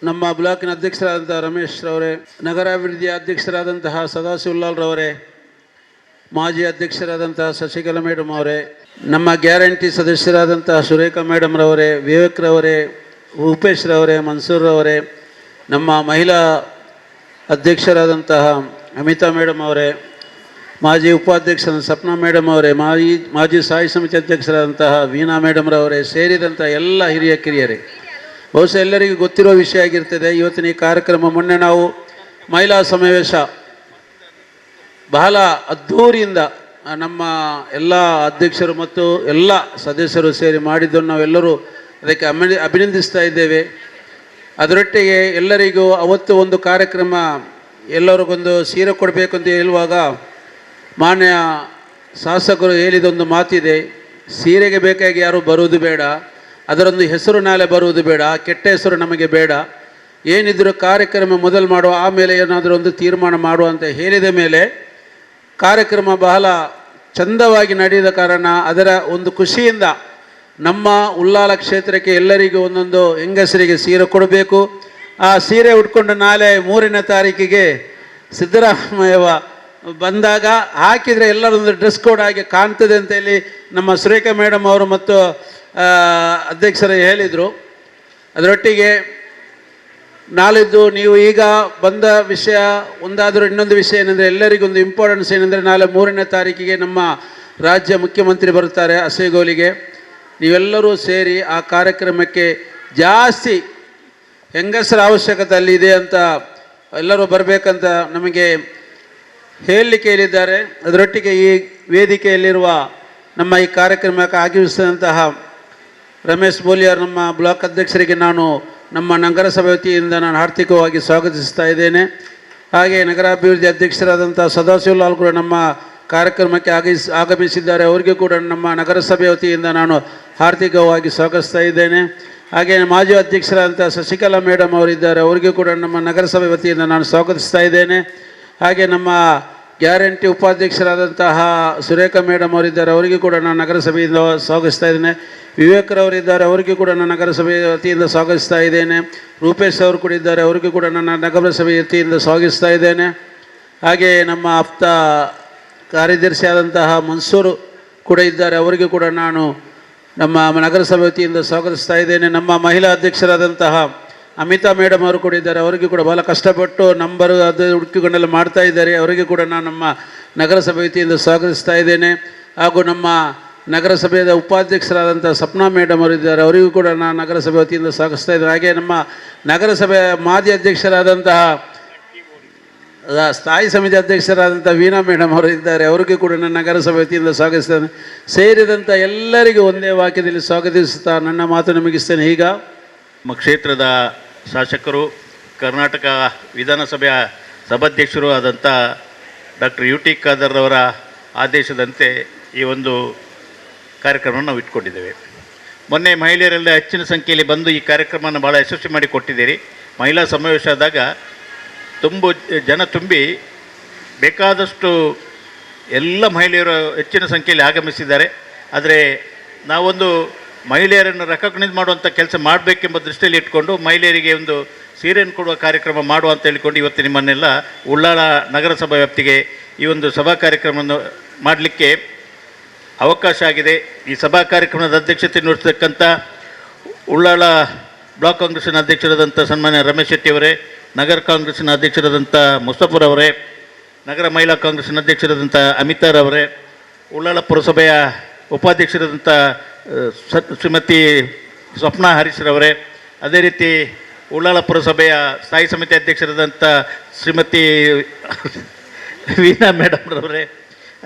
ನಮ್ಮ ಬ್ಲಾಕಿನ ಅಧ್ಯಕ್ಷರಾದಂಥ ರಮೇಶ್ ರವರೇ, ನಗರಾಭಿವೃದ್ಧಿ ಅಧ್ಯಕ್ಷರಾದಂತಹ ಸದಾಶಿವಲಾಲ್ ರವರೇ, ಮಾಜಿ ಅಧ್ಯಕ್ಷರಾದಂತಹ ಶಶಿಕಲಾ ಮೇಡಮ್ ಅವರೇ, ನಮ್ಮ ಗ್ಯಾರಂಟಿ ಸದಸ್ಯರಾದಂತಹ ಸುರೇಖಾ ಮೇಡಮ್ ರವರೇ, ವಿವೇಕ್ ರವರೇ, ರೂಪೇಶ್ ರವರೇ, ಮನ್ಸೂರ್ ರವರೇ, ನಮ್ಮ ಮಹಿಳಾ ಅಧ್ಯಕ್ಷರಾದಂತಹ ಅಮಿತಾ ಮೇಡಮ್ ಅವರೇ, ಮಾಜಿ ಉಪಾಧ್ಯಕ್ಷರಾದ ಸಪ್ನಾ ಮೇಡಮ್ ಅವರೇ, ಮಾಜಿ ಸ್ಥಾಯಿ ಸಮಿತಿ ಅಧ್ಯಕ್ಷರಾದಂತಹ ವೀಣಾ ಮೇಡಮ್ ರವರೇ ಸೇರಿದಂಥ ಎಲ್ಲ ಹಿರಿಯ ಕಿರಿಯರೇ, ಬಹುಶಃ ಎಲ್ಲರಿಗೂ ಗೊತ್ತಿರೋ ವಿಷಯ ಆಗಿರ್ತದೆ. ಇವತ್ತಿನ ಈ ಕಾರ್ಯಕ್ರಮ, ಮೊನ್ನೆ ನಾವು ಮಹಿಳಾ ಸಮಾವೇಶ ಬಹಳ ಅದ್ಧೂರಿಯಿಂದ ನಮ್ಮ ಎಲ್ಲ ಅಧ್ಯಕ್ಷರು ಮತ್ತು ಎಲ್ಲ ಸದಸ್ಯರು ಸೇರಿ ಮಾಡಿದ್ದನ್ನು ನಾವೆಲ್ಲರೂ ಅದಕ್ಕೆ ಅಭಿನಂದಿಸ್ತಾ ಇದ್ದೇವೆ. ಅದರೊಟ್ಟಿಗೆ ಎಲ್ಲರಿಗೂ ಅವತ್ತು ಒಂದು ಕಾರ್ಯಕ್ರಮ, ಎಲ್ಲರಿಗೊಂದು ಸೀರೆ ಕೊಡಬೇಕು ಅಂತ ಹೇಳುವಾಗ ಮಾನ್ಯ ಶಾಸಕರು ಹೇಳಿದೊಂದು ಮಾತಿದೆ, ಸೀರೆಗೆ ಬೇಕಾಗಿ ಯಾರೂ ಬರುವುದು ಬೇಡ, ಅದರೊಂದು ಹೆಸರು ನಾಳೆ ಬರುವುದು ಬೇಡ, ಕೆಟ್ಟ ಹೆಸರು ನಮಗೆ ಬೇಡ, ಏನಿದ್ರೂ ಕಾರ್ಯಕ್ರಮ ಮೊದಲು ಮಾಡುವ, ಆಮೇಲೆ ಏನಾದರೂ ಒಂದು ತೀರ್ಮಾನ ಮಾಡುವ ಅಂತ ಹೇಳಿದ ಮೇಲೆ ಕಾರ್ಯಕ್ರಮ ಬಹಳ ಚಂದವಾಗಿ ನಡೆದ ಕಾರಣ ಅದರ ಒಂದು ಖುಷಿಯಿಂದ ನಮ್ಮ ಉಳ್ಳಾಲ ಕ್ಷೇತ್ರಕ್ಕೆ ಎಲ್ಲರಿಗೂ ಒಂದೊಂದು ಹೆಂಗಸರಿಗೆ ಸೀರೆ ಕೊಡಬೇಕು. ಆ ಸೀರೆ ಉಟ್ಕೊಂಡು ನಾಳೆ 3ನೇ ತಾರೀಕಿಗೆ ಸಿದ್ದರಾಮಯ್ಯ ಬಂದಾಗ ಹಾಕಿದರೆ ಎಲ್ಲರೊಂದು ಡ್ರೆಸ್ ಕೋಡ್ ಆಗಿ ಕಾಣ್ತದೆ ಅಂತೇಳಿ ನಮ್ಮ ಸುರೇಖಾ ಮೇಡಮ್ ಅವರು ಮತ್ತು ಅಧ್ಯಕ್ಷರು ಹೇಳಿದರು. ಅದರೊಟ್ಟಿಗೆ ನಾಳಿದ್ದು ನೀವು ಈಗ ಬಂದ ವಿಷಯ ಒಂದಾದರೂ, ಇನ್ನೊಂದು ವಿಷಯ ಏನಂದರೆ, ಎಲ್ಲರಿಗೊಂದು ಇಂಪಾರ್ಟೆನ್ಸ್ ಏನಂದರೆ, ನಾಳೆ 3ನೇ ತಾರೀಕಿಗೆ ನಮ್ಮ ರಾಜ್ಯ ಮುಖ್ಯಮಂತ್ರಿ ಬರುತ್ತಾರೆ ಅಸೇಗೋಲಿಗೆ. ನೀವೆಲ್ಲರೂ ಸೇರಿ ಆ ಕಾರ್ಯಕ್ರಮಕ್ಕೆ ಜಾಸ್ತಿ ಹೆಂಗಸರ ಅವಶ್ಯಕತೆ ಅಲ್ಲಿದೆ ಅಂತ ಎಲ್ಲರೂ ಬರಬೇಕಂತ ನಮಗೆ ಹೇಳಲಿಕ್ಕೆ ಹೇಳಿದ್ದಾರೆ. ಅದರೊಟ್ಟಿಗೆ ಈ ವೇದಿಕೆಯಲ್ಲಿರುವ ನಮ್ಮ ಈ ಕಾರ್ಯಕ್ರಮಕ್ಕೆ ಆಗಮಿಸಿದಂತಹ ರಮೇಶ್ ಬೋಲಿಯಾರ್ ನಮ್ಮ ಬ್ಲಾಕ್ ಅಧ್ಯಕ್ಷರಿಗೆ ನಾನು ನಮ್ಮ ನಗರಸಭೆ ವತಿಯಿಂದ ನಾನು ಆರ್ಥಿಕವಾಗಿ ಸ್ವಾಗತಿಸ್ತಾ ಇದ್ದೇನೆ. ಹಾಗೆ ನಗರಾಭಿವೃದ್ಧಿ ಅಧ್ಯಕ್ಷರಾದಂಥ ಸದಾಶಿವಲಾಲ್ ಕೂಡ ನಮ್ಮ ಕಾರ್ಯಕ್ರಮಕ್ಕೆ ಆಗಮಿಸಿದ್ದಾರೆ. ಅವರಿಗೂ ಕೂಡ ನಮ್ಮ ನಗರಸಭೆ ವತಿಯಿಂದ ನಾನು ಆರ್ಥಿಕವಾಗಿ ಸ್ವಾಗತಿಸ್ತಾ ಇದ್ದೇನೆ. ಹಾಗೆ ಮಾಜಿ ಅಧ್ಯಕ್ಷರಾದಂಥ ಶಶಿಕಲಾ ಮೇಡಮ್ ಅವರಿದ್ದಾರೆ, ಅವರಿಗೂ ಕೂಡ ನಮ್ಮ ನಗರಸಭೆ ವತಿಯಿಂದ ನಾನು ಸ್ವಾಗತಿಸ್ತಾ ಇದ್ದೇನೆ. ಹಾಗೆ ನಮ್ಮ ಗ್ಯಾರಂಟಿ ಉಪಾಧ್ಯಕ್ಷರಾದಂತಹ ಸುರೇಖಾ ಮೇಡಮ್ ಅವರಿದ್ದಾರೆ, ಅವರಿಗೂ ಕೂಡ ನಾನು ನಗರಸಭೆಯಿಂದ ಸ್ವಾಗತಿಸ್ತಾ ಇದ್ದೇನೆ. ವಿವೇಕ್ರವರಿದ್ದಾರೆ, ಅವರಿಗೂ ಕೂಡ ನಾನು ನಗರಸಭೆ ವತಿಯಿಂದ ಸ್ವಾಗತಿಸ್ತಾ ಇದ್ದೇನೆ. ರೂಪೇಶ್ ಅವರು ಕೂಡ ಇದ್ದಾರೆ, ಅವರಿಗೂ ಕೂಡ ನನ್ನ ನಗರಸಭೆ ವತಿಯಿಂದ ಸ್ವಾಗತಿಸ್ತಾ ಇದ್ದೇನೆ. ಹಾಗೆ ನಮ್ಮ ಆಪ್ತ ಕಾರ್ಯದರ್ಶಿಯಾದಂತಹ ಮನ್ಸೂರು ಕೂಡ ಇದ್ದಾರೆ, ಅವರಿಗೂ ಕೂಡ ನಾನು ನಮ್ಮ ನಗರಸಭೆ ವತಿಯಿಂದ ಸ್ವಾಗತಿಸ್ತಾ ಇದ್ದೇನೆ. ನಮ್ಮ ಮಹಿಳಾ ಅಧ್ಯಕ್ಷರಾದಂತಹ ಅಮಿತಾ ಮೇಡಮ್ ಅವರು ಕೂಡ ಇದ್ದಾರೆ, ಅವರಿಗೂ ಕೂಡ ಭಾಳ ಕಷ್ಟಪಟ್ಟು ನಂಬರು ಅದು ಹುಡುಕಿಕೊಂಡೆಲ್ಲ ಮಾಡ್ತಾ ಇದ್ದಾರೆ, ಅವರಿಗೂ ಕೂಡ ನಾನು ನಮ್ಮ ನಗರಸಭೆ ವತಿಯಿಂದ ಸ್ವಾಗತಿಸ್ತಾ ಇದ್ದೇನೆ. ಹಾಗೂ ನಮ್ಮ ನಗರಸಭೆಯ ಉಪಾಧ್ಯಕ್ಷರಾದಂಥ ಸಪ್ನಾ ಮೇಡಮ್ ಅವರಿದ್ದಾರೆ, ಅವರಿಗೂ ಕೂಡ ನಾನು ನಗರಸಭೆ ವತಿಯಿಂದ ಸ್ವಾಗತಿಸ್ತಾ ಇದ್ದೇನೆ. ಹಾಗೆ ನಮ್ಮ ನಗರಸಭೆಯ ಮಾಜಿ ಅಧ್ಯಕ್ಷರಾದಂತಹ ಸ್ಥಾಯಿ ಸಮಿತಿ ಅಧ್ಯಕ್ಷರಾದಂಥ ವೀಣಾ ಮೇಡಮ್ ಅವರು ಇದ್ದಾರೆ, ಅವರಿಗೂ ಕೂಡ ನನ್ನ ನಗರಸಭೆ ವತಿಯಿಂದ ಸ್ವಾಗತಿಸ್ತೇನೆ. ಸೇರಿದಂಥ ಎಲ್ಲರಿಗೂ ಒಂದೇ ವಾಕ್ಯದಲ್ಲಿ ಸ್ವಾಗತಿಸುತ್ತಾ ನನ್ನ ಮಾತನ್ನು ಮುಗಿಸ್ತೇನೆ. ಈಗ ನಮ್ಮ ಕ್ಷೇತ್ರದ ಶಾಸಕರು, ಕರ್ನಾಟಕ ವಿಧಾನಸಭೆಯ ಸಭಾಧ್ಯಕ್ಷರು ಆದಂಥ ಡಾಕ್ಟರ್ UT ಖಾದರ್ ಅವರ ಆದೇಶದಂತೆ ಈ ಒಂದು ಕಾರ್ಯಕ್ರಮವನ್ನು ನಾವು ಇಟ್ಕೊಂಡಿದ್ದೇವೆ. ಮೊನ್ನೆ ಮಹಿಳೆಯರೆಲ್ಲ ಹೆಚ್ಚಿನ ಸಂಖ್ಯೆಯಲ್ಲಿ ಬಂದು ಈ ಕಾರ್ಯಕ್ರಮವನ್ನು ಭಾಳ ಯಶಸ್ವಿ ಮಾಡಿ ಕೊಟ್ಟಿದ್ದೀರಿ. ಮಹಿಳಾ ಸಮಾವೇಶ ಆದಾಗ ಜನ ತುಂಬಿ ಬೇಕಾದಷ್ಟು ಎಲ್ಲ ಮಹಿಳೆಯರು ಹೆಚ್ಚಿನ ಸಂಖ್ಯೆಯಲ್ಲಿ ಆಗಮಿಸಿದ್ದಾರೆ. ಆದರೆ ನಾವೊಂದು ಮಹಿಳೆಯರನ್ನು ರೆಕಗ್ನೈಸ್ ಮಾಡುವಂಥ ಕೆಲಸ ಮಾಡಬೇಕೆಂಬ ದೃಷ್ಟಿಯಲ್ಲಿ ಇಟ್ಕೊಂಡು ಮಹಿಳೆಯರಿಗೆ ಒಂದು ಸೀರೆಯನ್ನು ಕೊಡುವ ಕಾರ್ಯಕ್ರಮ ಮಾಡುವ ಅಂತ ಹೇಳಿಕೊಂಡು ಇವತ್ತು ನಿಮ್ಮನ್ನೆಲ್ಲ ಉಳ್ಳಾಲ ನಗರಸಭಾ ವ್ಯಾಪ್ತಿಗೆ ಈ ಒಂದು ಸಭಾ ಕಾರ್ಯಕ್ರಮವನ್ನು ಮಾಡಲಿಕ್ಕೆ ಅವಕಾಶ ಆಗಿದೆ. ಈ ಸಭಾ ಕಾರ್ಯಕ್ರಮದ ಅಧ್ಯಕ್ಷತೆ ನಡೆಸತಕ್ಕಂಥ ಉಳ್ಳಾಲ ಬ್ಲಾಕ್ ಕಾಂಗ್ರೆಸ್ಸಿನ ಅಧ್ಯಕ್ಷರಾದಂಥ ಸನ್ಮಾನ್ಯ ರಮೇಶ್ ಶೆಟ್ಟಿ ಅವರೇ, ನಗರ ಕಾಂಗ್ರೆಸ್ಸಿನ ಅಧ್ಯಕ್ಷರಾದಂಥ ಮುಸ್ತಫರ್ ಅವರೇ, ನಗರ ಮಹಿಳಾ ಕಾಂಗ್ರೆಸ್ಸಿನ ಅಧ್ಯಕ್ಷರಾದಂಥ ಅಮಿತಾರ್ ಅವರೇ, ಉಳ್ಳಾಲ ಪುರಸಭೆಯ ಉಪಾಧ್ಯಕ್ಷರಾದಂಥ ಶ್ರೀಮತಿ ಸ್ವಪ್ನಾ ಹರೀಶ್ರವರೇ, ಅದೇ ರೀತಿ ಉಳ್ಳಾಲ ಪುರಸಭೆಯ ಸ್ಥಾಯಿ ಸಮಿತಿ ಅಧ್ಯಕ್ಷರಾದಂಥ ಶ್ರೀಮತಿ ವೀಣಾ ಮೇಡಮ್ರವರೇ,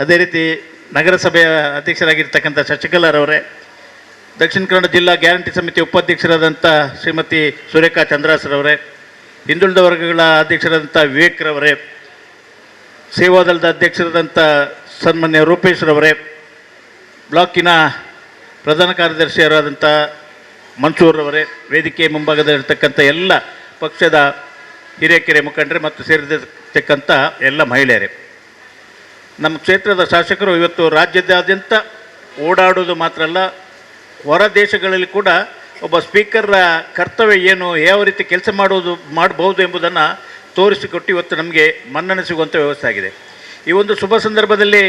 ಅದೇ ರೀತಿ ನಗರಸಭೆಯ ಅಧ್ಯಕ್ಷರಾಗಿರ್ತಕ್ಕಂಥ ಶಶಿಕಲಾರವರೇ, ದಕ್ಷಿಣ ಕನ್ನಡ ಜಿಲ್ಲಾ ಗ್ಯಾರಂಟಿ ಸಮಿತಿ ಉಪಾಧ್ಯಕ್ಷರಾದಂಥ ಶ್ರೀಮತಿ ಸುರೇಖಾ ಚಂದ್ರಾಸರವರೇ, ಹಿಂದುಳಿದ ವರ್ಗಗಳ ಅಧ್ಯಕ್ಷರಾದಂಥ ವಿವೇಕ್ರವರೇ, ಸೇವಾದಳದ ಅಧ್ಯಕ್ಷರಾದಂಥ ಸನ್ಮಾನ್ಯ ರೂಪೇಶ್ರವರೇ, ಬ್ಲಾಕಿನ ಪ್ರಧಾನ ಕಾರ್ಯದರ್ಶಿಯರಾದಂಥ ಮನ್ಸೂರ್ರವರೇ, ವೇದಿಕೆ ಮುಂಭಾಗದಲ್ಲಿರ್ತಕ್ಕಂಥ ಎಲ್ಲ ಪಕ್ಷದ ಹಿರೇಕೆರೆ ಮುಖಂಡರೇ ಮತ್ತು ಸೇರಿರ್ತಕ್ಕಂಥ ಎಲ್ಲ ಮಹಿಳೆಯರೇ, ನಮ್ಮ ಕ್ಷೇತ್ರದ ಶಾಸಕರು ಇವತ್ತು ರಾಜ್ಯದಾದ್ಯಂತ ಓಡಾಡೋದು ಮಾತ್ರ ಅಲ್ಲ, ಹೊರ ದೇಶಗಳಲ್ಲಿ ಕೂಡ ಒಬ್ಬ ಸ್ಪೀಕರ್ರ ಕರ್ತವ್ಯ ಏನು, ಯಾವ ರೀತಿ ಕೆಲಸ ಮಾಡಬಹುದು ಎಂಬುದನ್ನು ತೋರಿಸಿಕೊಟ್ಟು ಇವತ್ತು ನಮಗೆ ಮನ್ನಣೆ ಸಿಗುವಂಥ ವ್ಯವಸ್ಥೆ ಆಗಿದೆ. ಈ ಒಂದು ಶುಭ ಸಂದರ್ಭದಲ್ಲಿ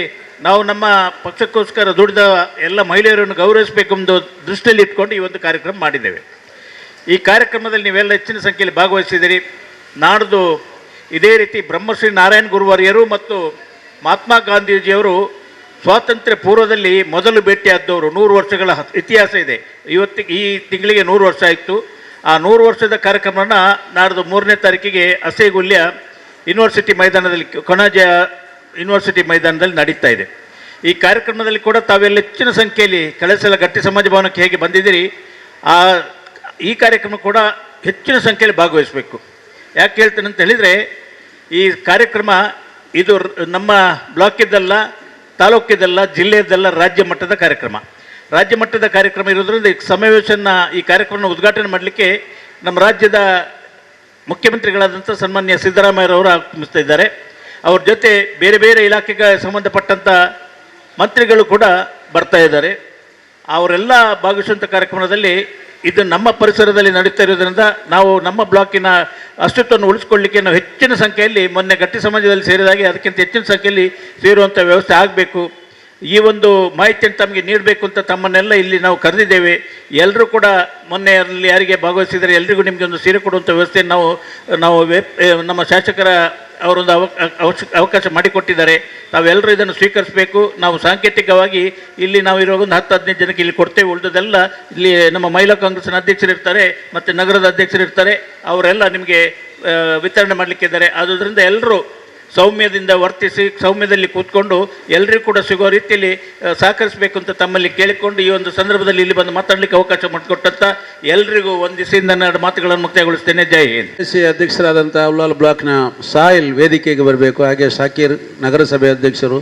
ನಾವು ನಮ್ಮ ಪಕ್ಷಕ್ಕೋಸ್ಕರ ದುಡಿದ ಎಲ್ಲ ಮಹಿಳೆಯರನ್ನು ಗೌರವಿಸಬೇಕು ಎಂಬ ದೃಷ್ಟಿಯಲ್ಲಿ ಇಟ್ಕೊಂಡು ಈ ಒಂದು ಕಾರ್ಯಕ್ರಮ ಮಾಡಿದ್ದೇವೆ. ಈ ಕಾರ್ಯಕ್ರಮದಲ್ಲಿ ನೀವೆಲ್ಲ ಹೆಚ್ಚಿನ ಸಂಖ್ಯೆಯಲ್ಲಿ ಭಾಗವಹಿಸಿದಿರಿ. ನಾಡ್ದು ಇದೇ ರೀತಿ ಬ್ರಹ್ಮಶ್ರೀ ನಾರಾಯಣ ಗುರುವರ್ಯರು ಮತ್ತು ಮಹಾತ್ಮ ಗಾಂಧೀಜಿಯವರು ಸ್ವಾತಂತ್ರ್ಯ ಪೂರ್ವದಲ್ಲಿ ಮೊದಲು ಭೇಟಿಯಾದವರು. 100 ವರ್ಷಗಳ ಇತಿಹಾಸ ಇದೆ. ಈ ತಿಂಗಳಿಗೆ 100 ವರ್ಷ ಆಯಿತು. ಆ 100 ವರ್ಷದ ಕಾರ್ಯಕ್ರಮವನ್ನು ನಾಡ್ದು 3ನೇ ತಾರೀಕಿಗೆ ಅಸೇಗುಲ್ಯ ಯೂನಿವರ್ಸಿಟಿ ಮೈದಾನದಲ್ಲಿ, ಕೊಣಾಜ ಯೂನಿವರ್ಸಿಟಿ ಮೈದಾನದಲ್ಲಿ ನಡೀತಾ ಇದೆ. ಈ ಕಾರ್ಯಕ್ರಮದಲ್ಲಿ ಕೂಡ ತಾವೆಲ್ಲ ಹೆಚ್ಚಿನ ಸಂಖ್ಯೆಯಲ್ಲಿ ಕಳೆದ ಸಲ ಗಟ್ಟಿ ಸಮಾಜ ಭವನಕ್ಕೆ ಹೇಗೆ ಬಂದಿದ್ದೀರಿ, ಈ ಕಾರ್ಯಕ್ರಮ ಕೂಡ ಹೆಚ್ಚಿನ ಸಂಖ್ಯೆಯಲ್ಲಿ ಭಾಗವಹಿಸಬೇಕು. ಯಾಕೆ ಹೇಳ್ತೇನೆ ಅಂತ ಹೇಳಿದರೆ, ಈ ಕಾರ್ಯಕ್ರಮ ಇದು ನಮ್ಮ ಬ್ಲಾಕಿದ್ದಲ್ಲ, ತಾಲೂಕಿದ್ದಲ್ಲ, ಜಿಲ್ಲೆಯದ್ದಲ್ಲ, ರಾಜ್ಯ ಮಟ್ಟದ ಕಾರ್ಯಕ್ರಮ. ರಾಜ್ಯ ಮಟ್ಟದ ಕಾರ್ಯಕ್ರಮ ಇರೋದ್ರಿಂದ ಈ ಸಮಾವೇಶನ, ಈ ಕಾರ್ಯಕ್ರಮವನ್ನು ಉದ್ಘಾಟನೆ ಮಾಡಲಿಕ್ಕೆ ನಮ್ಮ ರಾಜ್ಯದ ಮುಖ್ಯಮಂತ್ರಿಗಳಾದಂಥ ಸನ್ಮಾನ್ಯ ಸಿದ್ದರಾಮಯ್ಯರವರು ಆಗಮಿಸ್ತಾ ಇದ್ದಾರೆ. ಅವ್ರ ಜೊತೆ ಬೇರೆ ಬೇರೆ ಇಲಾಖೆಗೆ ಸಂಬಂಧಪಟ್ಟಂಥ ಮಂತ್ರಿಗಳು ಕೂಡ ಬರ್ತಾ ಇದ್ದಾರೆ. ಅವರೆಲ್ಲ ಭಾಗವಹಿಸುವಂಥ ಕಾರ್ಯಕ್ರಮದಲ್ಲಿ ಇದು ನಮ್ಮ ಪರಿಸರದಲ್ಲಿ ನಡೀತಾ ಇರೋದ್ರಿಂದ ನಾವು ನಮ್ಮ ಬ್ಲಾಕಿನ ಅಸ್ತಿತ್ವವನ್ನು ಉಳಿಸ್ಕೊಳ್ಳಿಕ್ಕೆ ನಾವು ಹೆಚ್ಚಿನ ಸಂಖ್ಯೆಯಲ್ಲಿ, ಮೊನ್ನೆ ಗಟ್ಟಿ ಸಮಾಜದಲ್ಲಿ ಸೇರಿದಾಗೆ ಅದಕ್ಕಿಂತ ಹೆಚ್ಚಿನ ಸಂಖ್ಯೆಯಲ್ಲಿ ಸೇರುವಂಥ ವ್ಯವಸ್ಥೆ ಆಗಬೇಕು. ಈ ಒಂದು ಮಾಹಿತಿಯನ್ನು ತಮಗೆ ನೀಡಬೇಕು ಅಂತ ತಮ್ಮನ್ನೆಲ್ಲ ಇಲ್ಲಿ ನಾವು ಕರೆದಿದ್ದೇವೆ. ಎಲ್ಲರೂ ಕೂಡ ಮೊನ್ನೆ ಅಲ್ಲಿ ಯಾರಿಗೆ ಭಾಗವಹಿಸಿದರೆ ಎಲ್ರಿಗೂ ನಿಮಗೆ ಒಂದು ಸೀರೆ ಕೊಡುವಂಥ ವ್ಯವಸ್ಥೆಯನ್ನು ನಾವು ನಮ್ಮ ಶಾಸಕರ ಅವರೊಂದು ಅವಕಾಶ ಮಾಡಿಕೊಟ್ಟಿದ್ದಾರೆ. ತಾವೆಲ್ಲರೂ ಇದನ್ನು ಸ್ವೀಕರಿಸಬೇಕು. ನಾವು ಸಾಂಕೇತಿಕವಾಗಿ ಇಲ್ಲಿ ನಾವು ಇರುವಾಗ ಒಂದು 10-15 ಜನಕ್ಕೆ ಇಲ್ಲಿ ಕೊಡ್ತೇವೆ. ಉಳಿದದೆಲ್ಲ ಇಲ್ಲಿ ನಮ್ಮ ಮಹಿಳಾ ಕಾಂಗ್ರೆಸ್ನ ಅಧ್ಯಕ್ಷರು ಇರ್ತಾರೆ ಮತ್ತು ನಗರದ ಅಧ್ಯಕ್ಷರು ಇರ್ತಾರೆ. ಅವರೆಲ್ಲ ನಿಮಗೆ ವಿತರಣೆ ಮಾಡಲಿಕ್ಕಿದ್ದಾರೆ. ಆದ್ದರಿಂದ ಎಲ್ಲರೂ ಸೌಮ್ಯದಿಂದ ವರ್ತಿಸಿ, ಸೌಮ್ಯದಲ್ಲಿ ಕೂತ್ಕೊಂಡು ಎಲ್ಲರಿಗೂ ಕೂಡ ಸಿಗೋ ರೀತಿಯಲ್ಲಿ ಸಹಕರಿಸಬೇಕು ಅಂತ ತಮ್ಮಲ್ಲಿ ಕೇಳಿಕೊಂಡು ಈ ಒಂದು ಸಂದರ್ಭದಲ್ಲಿ ಇಲ್ಲಿ ಬಂದು ಮಾತಾಡಲಿಕ್ಕೆ ಅವಕಾಶ ಮಾಡಿಕೊಟ್ಟಂತ ಎಲ್ಲರಿಗೂ ವಂದಿಸಿ ನನ್ನ ಮಾತುಗಳನ್ನು ಮುಕ್ತಾಯಗೊಳಿಸ್ತೇನೆ. ಜೈ ಹಿಂದ್. ಅಧ್ಯಕ್ಷರಾದಂಥ ಉಳ್ಳಾಲ ಬ್ಲಾಕ್ನ ಸಾಹಿಲ್ ವೇದಿಕೆಗೆ ಬರಬೇಕು. ಹಾಗೆ ಶಾಕೀರ್ ನಗರಸಭೆ ಅಧ್ಯಕ್ಷರು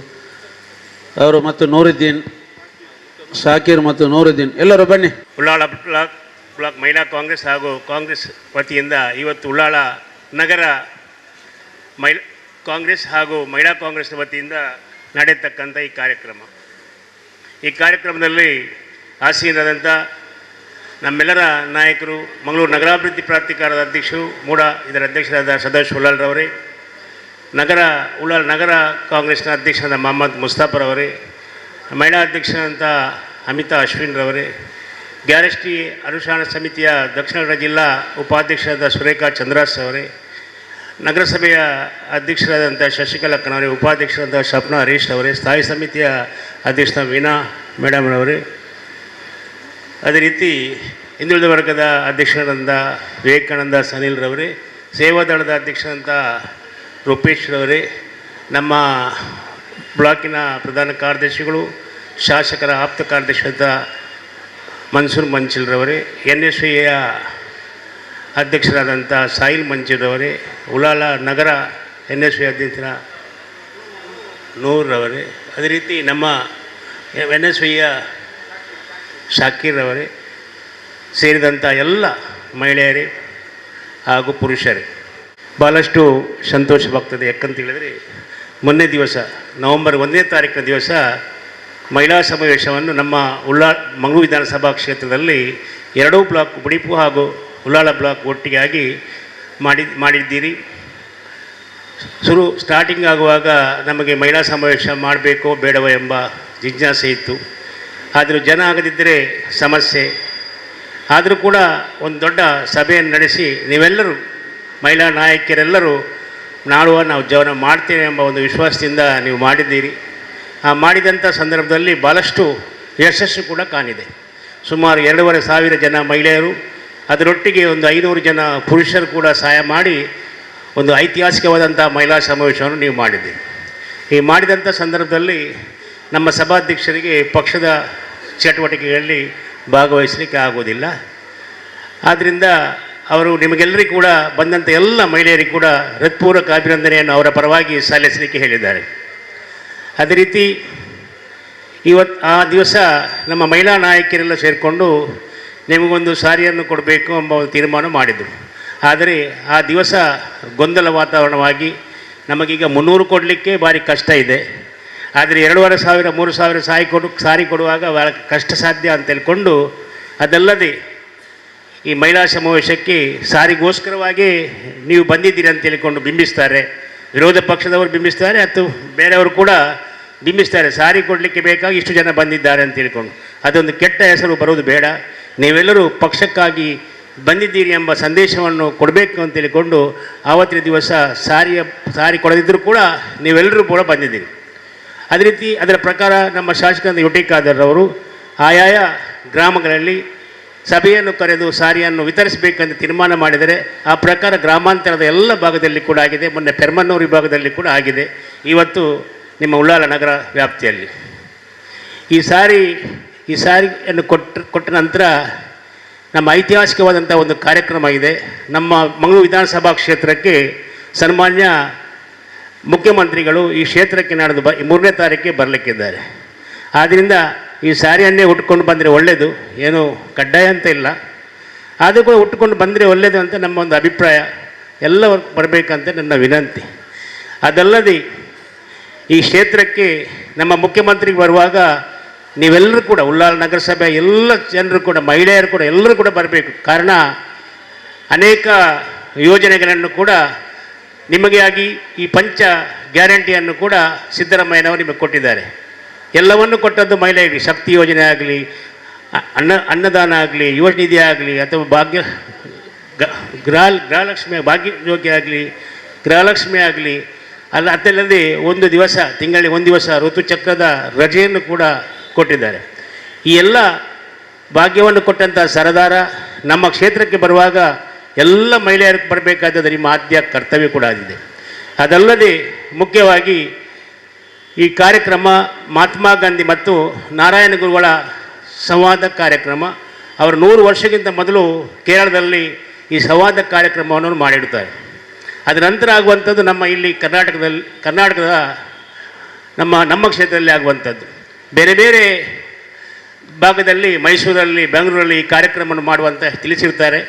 ಅವರು ಮತ್ತು ನೂರುದ್ದೀನ್, ಶಾಕೀರ್ ಮತ್ತು ನೂರುದ್ದೀನ್ ಎಲ್ಲರೂ ಬನ್ನಿ. ಉಳ್ಳಾಳ ಬ್ಲಾಕ್ ಮಹಿಳಾ ಕಾಂಗ್ರೆಸ್ ಹಾಗೂ ಕಾಂಗ್ರೆಸ್ ವತಿಯಿಂದ ಇವತ್ತು ಉಳ್ಳಾಳ ನಗರ ಕಾಂಗ್ರೆಸ್ ಹಾಗೂ ಮಹಿಳಾ ಕಾಂಗ್ರೆಸ್ ವತಿಯಿಂದ ನಡೆಯತಕ್ಕಂಥ ಈ ಕಾರ್ಯಕ್ರಮದಲ್ಲಿ ಆಸೀನರಾದಂಥ ನಮ್ಮೆಲ್ಲರ ನಾಯಕರು, ಮಂಗಳೂರು ನಗರಾಭಿವೃದ್ಧಿ ಪ್ರಾಧಿಕಾರದ ಅಧ್ಯಕ್ಷರು, ಇದರ ಅಧ್ಯಕ್ಷರಾದ ಸದಾಶ್ ಉಳ್ಳಾಲ್ರವರೇ, ಉಳ್ಳಾಲ ನಗರ ಕಾಂಗ್ರೆಸ್ನ ಅಧ್ಯಕ್ಷರಾದ ಮೊಹಮ್ಮದ್ ಮುಸ್ತಾಫರ್ರವರೇ, ಮಹಿಳಾ ಅಧ್ಯಕ್ಷರಾದಂಥ ಅಮಿತಾ ಅಶ್ವಿನ್ರವರೇ, ಗ್ಯಾರಷ್ಟಿ ಅನುಷ್ಠಾನ ಸಮಿತಿಯ ದಕ್ಷಿಣ ಕನ್ನಡ ಜಿಲ್ಲಾ ಉಪಾಧ್ಯಕ್ಷರಾದ ಸುರೇಖಾ ಚಂದ್ರಾಸ್ ಅವರೇ, ನಗರಸಭೆಯ ಅಧ್ಯಕ್ಷರಾದಂಥ ಶಶಿಕಲಾ ಕನವರೇ, ಉಪಾಧ್ಯಕ್ಷರಾದ ಶಪ್ನಾ ಹರೀಶ್ ಅವರೇ, ಸ್ಥಾಯಿ ಸಮಿತಿಯ ಅಧ್ಯಕ್ಷ ವೀಣಾ ಮೇಡಮ್ರವರೇ, ಅದೇ ರೀತಿ ಹಿಂದುಳಿದ ವರ್ಗದ ಅಧ್ಯಕ್ಷರಾದಂಥ ವಿವೇಕಾನಂದ ಸನಿಲ್ರವರೇ, ಸೇವಾದಳದ ಅಧ್ಯಕ್ಷರಾದಂಥ ರೂಪೇಶ್ರವರೇ, ನಮ್ಮ ಬ್ಲಾಕಿನ ಪ್ರಧಾನ ಕಾರ್ಯದರ್ಶಿಗಳು, ಶಾಸಕರ ಆಪ್ತ ಕಾರ್ಯದರ್ಶಿಯಾದ ಮನ್ಸೂರ್ ಮಂಚಿಲ್ರವರೇ, NSYಯ ಅಧ್ಯಕ್ಷರಾದಂಥ ಸಾಹಿಲ್ ಮಂಜೂರವರೇ, ಉಳ್ಳಾಲ ನಗರ NSY ಅಧ್ಯಕ್ಷರ ನೂರ್ರವರೇ, ಅದೇ ರೀತಿ ನಮ್ಮ NSYಯ ಶಾಕೀರ್ರವರೇ ಸೇರಿದಂಥ ಎಲ್ಲ ಮಹಿಳೆಯರೇ ಹಾಗೂ ಪುರುಷರೇ, ಭಾಳಷ್ಟು ಸಂತೋಷವಾಗ್ತದೆ. ಯಾಕಂತ ಹೇಳಿದರೆ ಮೊನ್ನೆ ದಿವಸ ನವೆಂಬರ್ 1ನೇ ತಾರೀಕಿನ ದಿವಸ ಮಹಿಳಾ ಸಮಾವೇಶವನ್ನು ನಮ್ಮ ಮಂಗಳೂರು ವಿಧಾನಸಭಾ ಕ್ಷೇತ್ರದಲ್ಲಿ 2 ಬ್ಲಾಕ್ ಬುಡಿಪು ಹಾಗೂ ಉಳ್ಳಾಳ ಬ್ಲಾಕ್ ಒಟ್ಟಿಗಾಗಿ ಮಾಡಿದ್ದೀರಿ. ಸ್ಟಾರ್ಟಿಂಗ್ ಆಗುವಾಗ ನಮಗೆ ಮಹಿಳಾ ಸಮಾವೇಶ ಮಾಡಬೇಕೋ ಬೇಡವೋ ಎಂಬ ಜಿಜ್ಞಾಸೆ ಇತ್ತು. ಆದರೂ ಜನ ಆಗದಿದ್ದರೆ ಸಮಸ್ಯೆ. ಆದರೂ ಕೂಡ ಒಂದು ದೊಡ್ಡ ಸಭೆಯನ್ನು ನಡೆಸಿ ನೀವೆಲ್ಲರೂ ಮಹಿಳಾ ನಾಯಕಿಯರೆಲ್ಲರೂ ನಾವು ಜೀವನ ಮಾಡ್ತೇವೆ ಎಂಬ ಒಂದು ವಿಶ್ವಾಸದಿಂದ ನೀವು ಮಾಡಿದ್ದೀರಿ. ಆ ಮಾಡಿದಂಥ ಸಂದರ್ಭದಲ್ಲಿ ಭಾಳಷ್ಟು ಯಶಸ್ಸು ಕೂಡ ಕಾಣಿದೆ. ಸುಮಾರು 2,500 ಜನ ಮಹಿಳೆಯರು, ಅದರೊಟ್ಟಿಗೆ ಒಂದು 500 ಜನ ಪುರುಷರು ಕೂಡ ಸಹಾಯ ಮಾಡಿ ಒಂದು ಐತಿಹಾಸಿಕವಾದಂಥ ಮಹಿಳಾ ಸಮಾವೇಶವನ್ನು ನೀವು ಮಾಡಿದ್ದೀರಿ. ಈ ಮಾಡಿದಂಥ ಸಂದರ್ಭದಲ್ಲಿ ನಮ್ಮ ಸಭಾಧ್ಯಕ್ಷರಿಗೆ ಪಕ್ಷದ ಚಟುವಟಿಕೆಗಳಲ್ಲಿ ಭಾಗವಹಿಸಲಿಕ್ಕೆ ಆಗೋದಿಲ್ಲ. ಆದ್ದರಿಂದ ಅವರು ನಿಮಗೆಲ್ಲರಿಗೂ ಕೂಡ ಬಂದಂಥ ಎಲ್ಲ ಮಹಿಳೆಯರಿಗೂ ಕೂಡ ಹೃತ್ಪೂರ್ವಕ ಅಭಿನಂದನೆಯನ್ನು ಅವರ ಪರವಾಗಿ ಸಲ್ಲಿಸಲಿಕ್ಕೆ ಹೇಳಿದ್ದಾರೆ. ಅದೇ ರೀತಿ ಆ ದಿವಸ ನಮ್ಮ ಮಹಿಳಾ ನಾಯಕಿಯರೆಲ್ಲ ಸೇರಿಕೊಂಡು ನಿಮಗೊಂದು ಸಾರಿಯನ್ನು ಕೊಡಬೇಕು ಎಂಬ ಒಂದು ತೀರ್ಮಾನ ಮಾಡಿದರು. ಆದರೆ ಆ ದಿವಸ ಗೊಂದಲ ವಾತಾವರಣವಾಗಿ ನಮಗೀಗ 300 ಕೊಡಲಿಕ್ಕೆ ಭಾರಿ ಕಷ್ಟ ಇದೆ. ಆದರೆ 2,500 3,000 ಸಾರಿ ಕೊಡುವಾಗ ಭಾಳ ಕಷ್ಟ ಸಾಧ್ಯ ಅಂತ ಹೇಳ್ಕೊಂಡು, ಅದಲ್ಲದೆ ಈ ಮಹಿಳಾ ಸಮಾವೇಶಕ್ಕೆ ಸಾರಿಗೋಸ್ಕರವಾಗಿ ನೀವು ಬಂದಿದ್ದೀರಿ ಅಂತ ಹೇಳಿಕೊಂಡು ಬಿಂಬಿಸ್ತಾರೆ. ವಿರೋಧ ಪಕ್ಷದವರು ಬಿಂಬಿಸ್ತಾರೆ, ಅಥವಾ ಬೇರೆಯವರು ಕೂಡ ಬಿಂಬಿಸ್ತಾರೆ. ಸಾರಿ ಕೊಡಲಿಕ್ಕೆ ಬೇಕಾಗಿ ಇಷ್ಟು ಜನ ಬಂದಿದ್ದಾರೆ ಅಂತ ಹೇಳಿಕೊಂಡು. ಅದೊಂದು ಕೆಟ್ಟ ಹೆಸರು ಬರೋದು ಬೇಡ. ನೀವೆಲ್ಲರೂ ಪಕ್ಷಕ್ಕಾಗಿ ಬಂದಿದ್ದೀರಿ ಎಂಬ ಸಂದೇಶವನ್ನು ಕೊಡಬೇಕು ಅಂತ ಹೇಳಿಕೊಂಡು ಆವತ್ತಿನ ದಿವಸ ಸಾರಿ ಕೊಡದಿದ್ದರೂ ಕೂಡ ನೀವೆಲ್ಲರೂ ಕೂಡ ಬಂದಿದ್ದೀರಿ. ಅದೇ ರೀತಿ ಅದರ ಪ್ರಕಾರ ನಮ್ಮ ಶಾಸಕರಾದ ಯು ಟಿ ಖಾದರ್ ಅವರು ಆಯಾಯ ಗ್ರಾಮಗಳಲ್ಲಿ ಸಭೆಯನ್ನು ಕರೆದು ಸಾರಿಯನ್ನು ವಿತರಿಸಬೇಕಂತ ತೀರ್ಮಾನ ಮಾಡಿದರೆ ಆ ಪ್ರಕಾರ ಗ್ರಾಮಾಂತರದ ಎಲ್ಲ ಭಾಗದಲ್ಲಿ ಕೂಡ ಆಗಿದೆ. ಮೊನ್ನೆ ಪೆರ್ಮನ್ನೂರು ವಿಭಾಗದಲ್ಲಿ ಕೂಡ ಆಗಿದೆ. ಇವತ್ತು ನಿಮ್ಮ ಉಳ್ಳಾಲ ನಗರ ವ್ಯಾಪ್ತಿಯಲ್ಲಿ ಈ ಸಾರಿಯನ್ನು ಕೊಟ್ಟ ನಂತರ ನಮ್ಮ ಐತಿಹಾಸಿಕವಾದಂಥ ಒಂದು ಕಾರ್ಯಕ್ರಮ ಇದೆ. ನಮ್ಮ ಮಂಗಳೂರು ವಿಧಾನಸಭಾ ಕ್ಷೇತ್ರಕ್ಕೆ ಸನ್ಮಾನ್ಯ ಮುಖ್ಯಮಂತ್ರಿಗಳು ಈ ಕ್ಷೇತ್ರಕ್ಕೆ ನಾಡ್ದು 3ನೇ ತಾರೀಕಿಗೆ ಬರಲಿಕ್ಕಿದ್ದಾರೆ. ಆದ್ದರಿಂದ ಈ ಸಾರಿಯನ್ನೇ ಉಟ್ಕೊಂಡು ಬಂದರೆ ಒಳ್ಳೆಯದು, ಏನು ಕಡ್ಡಾಯ ಅಂತ ಇಲ್ಲ, ಆದರೂ ಕೂಡ ಉಟ್ಕೊಂಡು ಬಂದರೆ ಒಳ್ಳೆಯದು ಅಂತ ನಮ್ಮ ಒಂದು ಅಭಿಪ್ರಾಯ. ಎಲ್ಲ ಬರಬೇಕಂತ ನನ್ನ ವಿನಂತಿ. ಅದಲ್ಲದೆ ಈ ಕ್ಷೇತ್ರಕ್ಕೆ ನಮ್ಮ ಮುಖ್ಯಮಂತ್ರಿಗೆ ಬರುವಾಗ ನೀವೆಲ್ಲರೂ ಕೂಡ ಉಳ್ಳಾಲ ನಗರಸಭೆ ಎಲ್ಲ ಜನರು ಕೂಡ, ಮಹಿಳೆಯರು ಕೂಡ ಎಲ್ಲರೂ ಕೂಡ ಬರಬೇಕು. ಕಾರಣ ಅನೇಕ ಯೋಜನೆಗಳನ್ನು ಕೂಡ ನಿಮಗೆ ಆಗಿ ಈ ಪಂಚ ಗ್ಯಾರಂಟಿಯನ್ನು ಕೂಡ ಸಿದ್ದರಾಮಯ್ಯನವರು ನಿಮಗೆ ಕೊಟ್ಟಿದ್ದಾರೆ. ಎಲ್ಲವನ್ನು ಕೊಟ್ಟದ್ದು ಮಹಿಳೆಯರಿಗೆ. ಶಕ್ತಿ ಯೋಜನೆ ಆಗಲಿ, ಅನ್ನದಾನ ಆಗಲಿ, ಯುವ ನಿಧಿ ಆಗಲಿ, ಅಥವಾ ಗೃಹಲಕ್ಷ್ಮಿ ಭಾಗ್ಯಯೋಗ್ಯ ಆಗಲಿ, ಗೃಹಲಕ್ಷ್ಮಿ ಆಗಲಿ, ಅದಲ್ಲದೆ ಒಂದು ದಿವಸ, ತಿಂಗಳಿಗೆ ಒಂದು ದಿವಸ ಋತುಚಕ್ರದ ರಜೆಯನ್ನು ಕೂಡ ಕೊಟ್ಟಿದ್ದಾರೆ. ಈ ಎಲ್ಲ ಭಾಗ್ಯವನ್ನು ಕೊಟ್ಟಂಥ ಸರದಾರ ನಮ್ಮ ಕ್ಷೇತ್ರಕ್ಕೆ ಬರುವಾಗ ಎಲ್ಲ ಮಹಿಳೆಯರಿಗೆ ಬರಬೇಕಾದ ನಿಮ್ಮ ಆದ್ಯ ಕರ್ತವ್ಯ ಕೂಡ ಆಗಿದೆ. ಅದಲ್ಲದೆ ಮುಖ್ಯವಾಗಿ ಈ ಕಾರ್ಯಕ್ರಮ ಮಹಾತ್ಮ ಗಾಂಧಿ ಮತ್ತು ನಾರಾಯಣ ಗುರುಗಳ ಸಂವಾದ ಕಾರ್ಯಕ್ರಮ. ಅವರು 100 ವರ್ಷಕ್ಕಿಂತ ಮೊದಲು ಕೇರಳದಲ್ಲಿ ಈ ಸಂವಾದ ಕಾರ್ಯಕ್ರಮವನ್ನು ಮಾಡಿಡುತ್ತಾರೆ. ಅದರ ನಂತರ ಆಗುವಂಥದ್ದು ನಮ್ಮ ಇಲ್ಲಿ ಕರ್ನಾಟಕದ ನಮ್ಮ ಕ್ಷೇತ್ರದಲ್ಲಿ ಆಗುವಂಥದ್ದು. ಬೇರೆ ಬೇರೆ ಭಾಗದಲ್ಲಿ, ಮೈಸೂರಲ್ಲಿ, ಬೆಂಗಳೂರಲ್ಲಿ ಈ ಕಾರ್ಯಕ್ರಮವನ್ನು ಮಾಡುವಂತ ತಿಳಿಸಿರ್ತಾರೆ.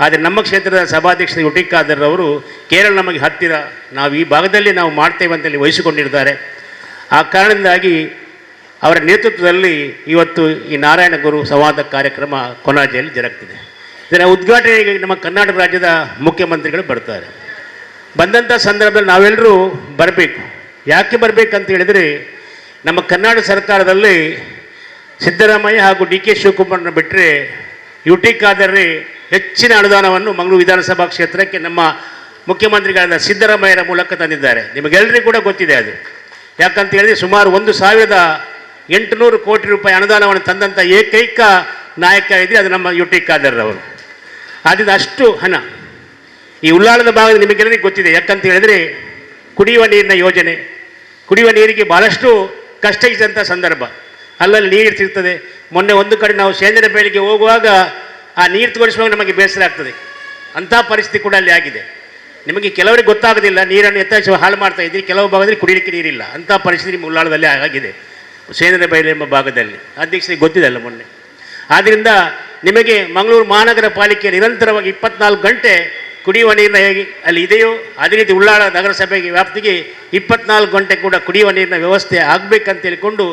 ಆದರೆ ನಮ್ಮ ಕ್ಷೇತ್ರದ ಸಭಾಧ್ಯಕ್ಷ ಯು ಟಿ ಖಾದರ್ ಅವರು ಕೇರಳ ನಮಗೆ ಹತ್ತಿರ, ನಾವು ಈ ಭಾಗದಲ್ಲಿ ನಾವು ಮಾಡ್ತೇವೆ ಅಂತೇಳಿ ವಹಿಸಿಕೊಂಡಿರ್ತಾರೆ. ಆ ಕಾರಣದಿಂದಾಗಿ ಅವರ ನೇತೃತ್ವದಲ್ಲಿ ಇವತ್ತು ಈ ನಾರಾಯಣ ಗುರು ಸಂವಾದ ಕಾರ್ಯಕ್ರಮ ಕೊನಾಜೆಯಲ್ಲಿ ಜರುಗ್ತಿದೆ. ಇದರ ಉದ್ಘಾಟನೆಗೆ ನಮ್ಮ ಕರ್ನಾಟಕ ರಾಜ್ಯದ ಮುಖ್ಯಮಂತ್ರಿಗಳು ಬರ್ತಾರೆ. ಬಂದಂಥ ಸಂದರ್ಭದಲ್ಲಿ ನಾವೆಲ್ಲರೂ ಬರಬೇಕು. ಯಾಕೆ ಬರಬೇಕಂತ ಹೇಳಿದರೆ, ನಮ್ಮ ಕರ್ನಾಟಕ ಸರ್ಕಾರದಲ್ಲಿ ಸಿದ್ದರಾಮಯ್ಯ ಹಾಗೂ ಡಿ ಕೆ ಶಿವಕುಮಾರ್ನ ಬಿಟ್ಟರೆ ಯು ಟಿ ಖಾದರ್ರೇ ಹೆಚ್ಚಿನ ಅನುದಾನವನ್ನು ಮಂಗಳೂರು ವಿಧಾನಸಭಾ ಕ್ಷೇತ್ರಕ್ಕೆ ನಮ್ಮ ಮುಖ್ಯಮಂತ್ರಿಗಳಾದ ಸಿದ್ದರಾಮಯ್ಯರ ಮೂಲಕ ತಂದಿದ್ದಾರೆ. ನಿಮಗೆಲ್ಲರಿಗೂ ಕೂಡ ಗೊತ್ತಿದೆ ಅದು. ಯಾಕಂತ ಹೇಳಿದರೆ ಸುಮಾರು 1,800 ಕೋಟಿ ರೂಪಾಯಿ ಅನುದಾನವನ್ನು ತಂದಂಥ ಏಕೈಕ ನಾಯಕ ಇದ್ದರೆ ಅದು ನಮ್ಮ ಯು ಟಿ ಖಾದರ್ ಅವರು. ಆದ್ದರಿಂದ ಅಷ್ಟು ಹಣ ಈ ಉಳ್ಳಾಳದ ಭಾಗದ ನಿಮಗೆಲ್ಲರಿಗೂ ಗೊತ್ತಿದೆ. ಯಾಕಂತ ಹೇಳಿದರೆ ಕುಡಿಯುವ ನೀರಿನ ಯೋಜನೆ, ಕುಡಿಯುವ ನೀರಿಗೆ ಭಾಳಷ್ಟು ಕಷ್ಟ ಇದ್ದಂಥ ಸಂದರ್ಭ. ಅಲ್ಲಲ್ಲಿ ನೀರು ಸಿಗ್ತದೆ. ಮೊನ್ನೆ ಒಂದು ಕಡೆ ನಾವು ಸೇಂದಿನ ಬೇಳಿಗೆ ಹೋಗುವಾಗ ಆ ನೀರು ತೋರಿಸುವಾಗ ನಮಗೆ ಬೇಸರ ಆಗ್ತದೆ. ಅಂಥ ಪರಿಸ್ಥಿತಿ ಕೂಡ ಅಲ್ಲಿ ಆಗಿದೆ. ನಿಮಗೆ ಕೆಲವರಿಗೆ ಗೊತ್ತಾಗೋದಿಲ್ಲ, ನೀರನ್ನು ಯಥೇಚ್ಛ ಹಾಳು ಮಾಡ್ತಾ ಇದ್ದೀರಿ, ಕೆಲವು ಭಾಗದಲ್ಲಿ ಕುಡಿಯಲಿಕ್ಕೆ ನೀರಿಲ್ಲ. ಅಂಥ ಪರಿಸ್ಥಿತಿ ನಿಮ್ಮ ಉಳ್ಳಾಳದಲ್ಲಿ ಆಗಿದೆ, ಸೇಂದಿನ ಬಯಲು ಎಂಬ ಭಾಗದಲ್ಲಿ. ಅಧ್ಯಕ್ಷರಿಗೆ ಗೊತ್ತಿದೆ ಅಲ್ಲ ಮೊನ್ನೆ. ಆದ್ದರಿಂದ ನಿಮಗೆ ಮಂಗಳೂರು ಮಹಾನಗರ ಪಾಲಿಕೆ ನಿರಂತರವಾಗಿ 24 ಗಂಟೆ ಕುಡಿಯುವ ನೀರಿನ ಹೇಗೆ ಅಲ್ಲಿ ಇದೆಯೋ ಅದೇ ರೀತಿ ಉಳ್ಳಾಳ ನಗರಸಭೆಗೆ ವ್ಯಾಪ್ತಿಗೆ 24 ಗಂಟೆ ಕೂಡ ಕುಡಿಯುವ ನೀರಿನ ವ್ಯವಸ್ಥೆ ಆಗಬೇಕಂತ ಹೇಳಿಕೊಂಡು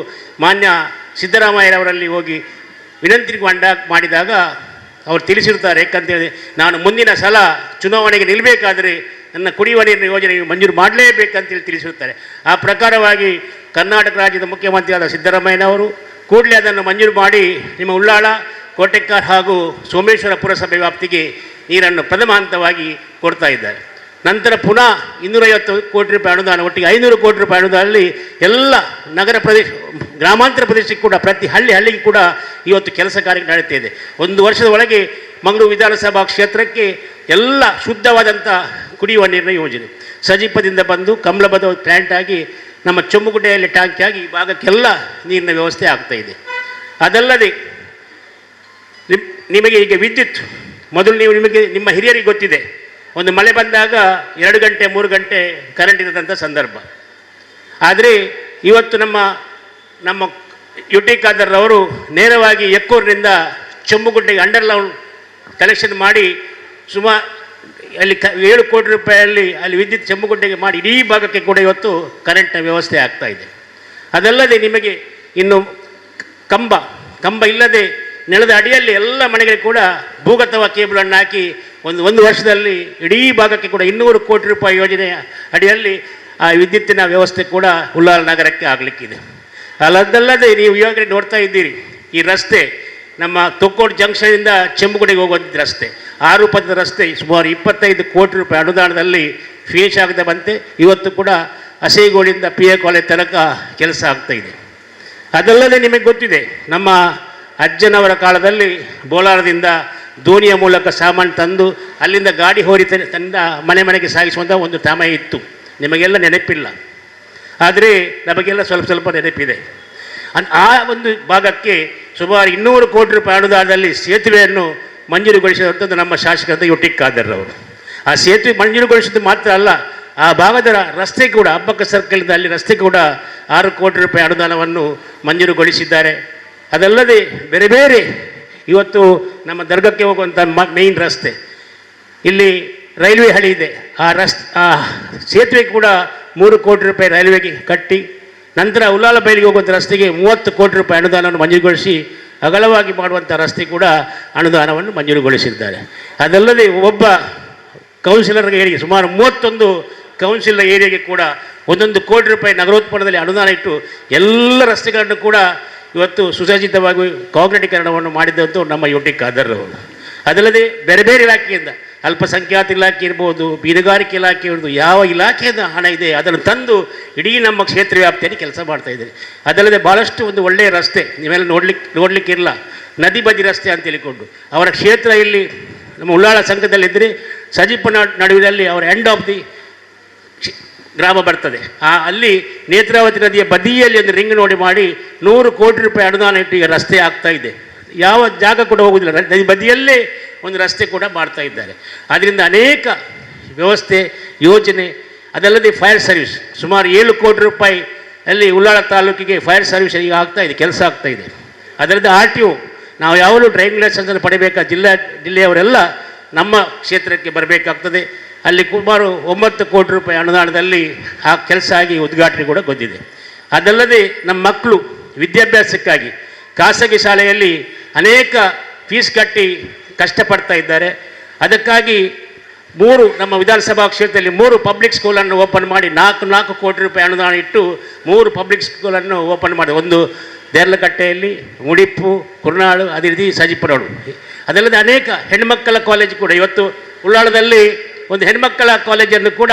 ಮಾನ್ಯ ಸಿದ್ದರಾಮಯ್ಯರವರಲ್ಲಿ ಹೋಗಿ ವಿನಂತಿ ಮಾಡಿದಾಗ ಅವರು ತಿಳಿಸಿರ್ತಾರೆ. ಯಾಕಂತೇಳಿ ನಾನು ಮುಂದಿನ ಸಲ ಚುನಾವಣೆಗೆ ನಿಲ್ಲಬೇಕಾದರೆ ನನ್ನ ಕುಡಿಯುವ ನೀರಿನ ಯೋಜನೆ ಮಂಜೂರು ಮಾಡಲೇಬೇಕಂತೇಳಿ ತಿಳಿಸಿರ್ತಾರೆ. ಆ ಪ್ರಕಾರವಾಗಿ ಕರ್ನಾಟಕ ರಾಜ್ಯದ ಮುಖ್ಯಮಂತ್ರಿಯಾದ ಸಿದ್ದರಾಮಯ್ಯನವರು ಕೂಡಲೇ ಅದನ್ನು ಮಂಜೂರು ಮಾಡಿ ನಿಮ್ಮ ಉಳ್ಳಾಳ, ಕೋಟೆಕ್ಕಾರ್ ಹಾಗೂ ಸೋಮೇಶ್ವರ ಪುರಸಭೆ ವ್ಯಾಪ್ತಿಗೆ ನೀರನ್ನು ಪ್ರಥಮ ಹಂತವಾಗಿ ಕೊಡ್ತಾ ಇದ್ದಾರೆ. ನಂತರ ಪುನಃ 250 ಕೋಟಿ ರೂಪಾಯಿ ಅನುದಾನ, ಒಟ್ಟಿಗೆ 500 ಕೋಟಿ ರೂಪಾಯಿ ಅನುದಾನದಲ್ಲಿ ಎಲ್ಲ ನಗರ ಪ್ರದೇಶ, ಗ್ರಾಮಾಂತರ ಪ್ರದೇಶಕ್ಕೆ ಕೂಡ ಪ್ರತಿ ಹಳ್ಳಿಗೆ ಕೂಡ ಇವತ್ತು ಕೆಲಸ ಕಾರ್ಯ ನಡೀತಾ ಇದೆ. 1 ವರ್ಷದ ಒಳಗೆ ಮಂಗಳೂರು ವಿಧಾನಸಭಾ ಕ್ಷೇತ್ರಕ್ಕೆ ಎಲ್ಲ ಶುದ್ಧವಾದಂಥ ಕುಡಿಯುವ ನೀರಿನ ಯೋಜನೆ ಸಜೀಪದಿಂದ ಬಂದು ಕಮಲಬದ ಪ್ಲ್ಯಾಂಟ್ ಆಗಿ ನಮ್ಮ ಚೊಮ್ಮಗುಡ್ಡೆಯಲ್ಲಿ ಟ್ಯಾಂಕ್ ಆಗಿ ಈ ಭಾಗಕ್ಕೆಲ್ಲ ನೀರಿನ ವ್ಯವಸ್ಥೆ ಆಗ್ತಾ ಇದೆ. ಅದಲ್ಲದೆ ನಿಮಗೆ ಈಗ ವಿದ್ಯುತ್, ಮೊದಲು ನಿಮ್ಮ ಹಿರಿಯರಿಗೆ ಗೊತ್ತಿದೆ, ಒಂದು ಮಳೆ ಬಂದಾಗ 2 ಗಂಟೆ 3 ಗಂಟೆ ಕರೆಂಟ್ ಇರದಂಥ ಸಂದರ್ಭ. ಆದರೆ ಇವತ್ತು ನಮ್ಮ ಯು ಟಿ ಖಾದರ್ ಅವರು ನೇರವಾಗಿ ಎಕ್ಕೂರಿನಿಂದ ಚೊಂಬುಗುಡ್ಡೆಗೆ ಅಂಡರ್ಗ್ರೌಂಡ್ ಕನೆಕ್ಷನ್ ಮಾಡಿ ಸುಮಾರು ಅಲ್ಲಿ 7 ಕೋಟಿ ರೂಪಾಯಲ್ಲಿ ಅಲ್ಲಿ ವಿದ್ಯುತ್ ಚೊಂಬುಗುಡ್ಡೆಗೆ ಮಾಡಿ ಇಡೀ ಭಾಗಕ್ಕೆ ಕೂಡ ಇವತ್ತು ಕರೆಂಟ್ನ ವ್ಯವಸ್ಥೆ ಆಗ್ತಾ ಇದೆ. ಅದಲ್ಲದೆ ನಿಮಗೆ ಇನ್ನು ಕಂಬ ಇಲ್ಲದೆ ನೆಲದ ಅಡಿಯಲ್ಲಿ ಎಲ್ಲ ಮನೆಗಳಿಗೆ ಕೂಡ ಭೂಗತವ ಕೇಬಲನ್ನು ಹಾಕಿ ಒಂದು ವರ್ಷದಲ್ಲಿ ಇಡೀ ಭಾಗಕ್ಕೆ ಕೂಡ 200 ಕೋಟಿ ರೂಪಾಯಿ ಯೋಜನೆಯ ಅಡಿಯಲ್ಲಿ ಆ ವಿದ್ಯುತ್ತಿನ ವ್ಯವಸ್ಥೆ ಕೂಡ ಉಳ್ಳಾಲ ನಗರಕ್ಕೆ ಆಗಲಿಕ್ಕಿದೆ. ಅದಲ್ಲದೆ ನೀವು ಈಗಾಗಲೇ ನೋಡ್ತಾ ಇದ್ದೀರಿ, ಈ ರಸ್ತೆ ನಮ್ಮ ತೊಕ್ಕೋಡು ಜಂಕ್ಷನಿಂದ ಚೆಂಬುಗುಡಿಗೆ ಹೋಗುವಂಥ ರಸ್ತೆ 6 ಪಥದ ರಸ್ತೆ ಸುಮಾರು 25 ಕೋಟಿ ರೂಪಾಯಿ ಅನುದಾನದಲ್ಲಿ ಫಿನಿಶ್ ಆಗದೆ ಬಂತೆ. ಇವತ್ತು ಕೂಡ ಹಸೇಗೋಳಿಂದ PA ಕಾಲೇಜ್ ತನಕ ಕೆಲಸ ಆಗ್ತಾಯಿದೆ. ಅದಲ್ಲದೆ ನಿಮಗೆ ಗೊತ್ತಿದೆ, ನಮ್ಮ ಅಜ್ಜನವರ ಕಾಲದಲ್ಲಿ ಬೋಲಾರದಿಂದ ದೋಣಿಯ ಮೂಲಕ ಸಾಮಾನು ತಂದು ಅಲ್ಲಿಂದ ಗಾಡಿ ಹೋರಿ ತಂದ ಮನೆಗೆ ಸಾಗಿಸುವಂಥ ಒಂದು ಸಮಯ ಇತ್ತು. ನಿಮಗೆಲ್ಲ ನೆನಪಿಲ್ಲ, ಆದರೆ ನಮಗೆಲ್ಲ ಸ್ವಲ್ಪ ನೆನಪಿದೆ. ಆ ಒಂದು ಭಾಗಕ್ಕೆ ಸುಮಾರು 200 ಕೋಟಿ ರೂಪಾಯಿ ಅನುದಾನದಲ್ಲಿ ಸೇತುವೆಯನ್ನು ಮಂಜೂರುಗೊಳಿಸಿದಂಥದ್ದು ನಮ್ಮ ಶಾಸಕರಾದ UT ಖಾದರ್ ಅವರು. ಆ ಸೇತುವೆ ಮಂಜೂರುಗೊಳಿಸಿದ್ದು ಮಾತ್ರ ಅಲ್ಲ, ಆ ಭಾಗದ ರಸ್ತೆ ಕೂಡ ಅಬ್ಬಕ್ಕ ಸರ್ಕಲ್ದ ಅಲ್ಲಿ ರಸ್ತೆ ಕೂಡ 6 ಕೋಟಿ ರೂಪಾಯಿ ಅನುದಾನವನ್ನು ಮಂಜೂರುಗೊಳಿಸಿದ್ದಾರೆ. ಅದಲ್ಲದೆ ಬೇರೆ ಬೇರೆ ಇವತ್ತು ನಮ್ಮ ದರ್ಗಕ್ಕೆ ಹೋಗುವಂಥ ಮೇನ್ ರಸ್ತೆ, ಇಲ್ಲಿ ರೈಲ್ವೆ ಹಳಿ ಇದೆ, ಆ ಸೇತುವೆ ಕೂಡ 3 ಕೋಟಿ ರೂಪಾಯಿ ರೈಲ್ವೆಗೆ ಕಟ್ಟಿ, ನಂತರ ಉಲ್ಲಾಲ ಬೈಲಿಗೆ ಹೋಗುವಂಥ ರಸ್ತೆಗೆ 30 ಕೋಟಿ ರೂಪಾಯಿ ಅನುದಾನವನ್ನು ಮಂಜೂರುಗೊಳಿಸಿ ಅಗಲವಾಗಿ ಮಾಡುವಂಥ ರಸ್ತೆ ಕೂಡ ಅನುದಾನವನ್ನು ಮಂಜೂರುಗೊಳಿಸಿದ್ದಾರೆ. ಅದಲ್ಲದೆ ಒಬ್ಬ ಕೌನ್ಸಿಲರ್ ಏರಿಯಾಗೆ ಸುಮಾರು 31 ಕೌನ್ಸಿಲರ್ ಏರಿಯಾಗೆ ಕೂಡ 1 ಕೋಟಿ ರೂಪಾಯಿ ನಗರೋತ್ಪನ್ನದಲ್ಲಿ ಅನುದಾನ ಇಟ್ಟು ಎಲ್ಲ ರಸ್ತೆಗಳನ್ನು ಕೂಡ ಇವತ್ತು ಸುಸಜ್ಜಿತವಾಗಿ ಕಾಂಕ್ರೀಟೀಕರಣವನ್ನು ಮಾಡಿದಂಥ ನಮ್ಮ UT ಖಾದರ್ ಅವರು. ಅದಲ್ಲದೆ ಬೇರೆ ಬೇರೆ ಇಲಾಖೆಯಿಂದ ಅಲ್ಪಸಂಖ್ಯಾತ ಇಲಾಖೆ ಇರ್ಬೋದು, ಮೀನುಗಾರಿಕೆ ಇಲಾಖೆ ಇರ್ಬೋದು, ಯಾವ ಇಲಾಖೆಯಿಂದ ಹಣ ಇದೆ ಅದನ್ನು ತಂದು ಇಡೀ ನಮ್ಮ ಕ್ಷೇತ್ರ ವ್ಯಾಪ್ತಿಯಲ್ಲಿ ಕೆಲಸ ಮಾಡ್ತಾಯಿದ್ದಾರೆ. ಅದಲ್ಲದೆ ಭಾಳಷ್ಟು ಒಂದು ಒಳ್ಳೆಯ ರಸ್ತೆ ನೀವೆಲ್ಲ ನೋಡಲಿಕ್ಕಿರಲ್ಲ, ನದಿ ಬದಿ ರಸ್ತೆ ಅಂತ ಹೇಳಿಕೊಂಡು ಅವರ ಕ್ಷೇತ್ರ ಇಲ್ಲಿ ನಮ್ಮ ಉಳ್ಳಾಳ ಸಂಘದಲ್ಲಿದ್ದರೆ ಸಜಿಪ ನಡುವಿನಲ್ಲಿ ಅವರ ಎಂಡ್ ಆಫ್ ದಿ ಗ್ರಾಮ ಬರ್ತದೆ. ಅಲ್ಲಿ ನೇತ್ರಾವತಿ ನದಿಯ ಬದಿಯಲ್ಲಿ ಒಂದು ರಿಂಗ್ ನೋಡಿ ಮಾಡಿ 100 ಕೋಟಿ ರೂಪಾಯಿ ಅನುದಾನ ಇಟ್ಟು ಈಗ ರಸ್ತೆ ಆಗ್ತಾ ಇದೆ. ಯಾವ ಜಾಗ ಕೂಡ ಹೋಗುವುದಿಲ್ಲ, ನದಿ ಬದಿಯಲ್ಲೇ ಒಂದು ರಸ್ತೆ ಕೂಡ ಮಾಡ್ತಾ ಇದ್ದಾರೆ. ಆದ್ದರಿಂದ ಅನೇಕ ವ್ಯವಸ್ಥೆ ಯೋಜನೆ. ಅದಲ್ಲದೆ ಫೈರ್ ಸರ್ವಿಸ್ ಸುಮಾರು 7 ಕೋಟಿ ರೂಪಾಯಿ ಅಲ್ಲಿ ಉಳ್ಳಾಳ ತಾಲೂಕಿಗೆ ಫೈರ್ ಸರ್ವಿಸ್ ಈಗ ಆಗ್ತಾ ಇದೆ, ಕೆಲಸ ಆಗ್ತಾ ಇದೆ. ಅದಲ್ಲದೆ RTO ನಾವು ಯಾವಾಗಲೂ ಡ್ರೈವಿಂಗ್ ಲೈಸೆನ್ಸನ್ನು ಪಡಿಬೇಕಾದ ಜಿಲ್ಲೆಯವರೆಲ್ಲ ನಮ್ಮ ಕ್ಷೇತ್ರಕ್ಕೆ ಬರಬೇಕಾಗ್ತದೆ. ಅಲ್ಲಿ ಸುಮಾರು 9 ಕೋಟಿ ರೂಪಾಯಿ ಅನುದಾನದಲ್ಲಿ ಆ ಕೆಲಸ ಆಗಿ ಉದ್ಘಾಟನೆ ಕೂಡ ಗೊತ್ತಿದೆ. ಅದಲ್ಲದೆ ನಮ್ಮ ಮಕ್ಕಳು ವಿದ್ಯಾಭ್ಯಾಸಕ್ಕಾಗಿ ಖಾಸಗಿ ಶಾಲೆಯಲ್ಲಿ ಅನೇಕ ಫೀಸ್ ಕಟ್ಟಿ ಕಷ್ಟಪಡ್ತಾ ಇದ್ದಾರೆ. ಅದಕ್ಕಾಗಿ ನಮ್ಮ ವಿಧಾನಸಭಾ ಕ್ಷೇತ್ರದಲ್ಲಿ 3 ಪಬ್ಲಿಕ್ ಸ್ಕೂಲನ್ನು ಓಪನ್ ಮಾಡಿ 4 ಕೋಟಿ ರೂಪಾಯಿ ಅನುದಾನ ಇಟ್ಟು 3 ಪಬ್ಲಿಕ್ ಸ್ಕೂಲನ್ನು ಓಪನ್ ಮಾಡಿ, ಒಂದು ದೇರ್ಲಕಟ್ಟೆಯಲ್ಲಿ, ಮುಡಿಪು, ಕುರ್ನಾಳು, ಅದೇ ರೀತಿ ಸಜಿಪರೋಡು. ಅದಲ್ಲದೆ ಅನೇಕ ಹೆಣ್ಮಕ್ಕಳ ಕಾಲೇಜು ಕೂಡ ಇವತ್ತು ಉಳ್ಳಾಳದಲ್ಲಿ ಒಂದು ಹೆಣ್ಮಕ್ಕಳ ಕಾಲೇಜನ್ನು ಕೂಡ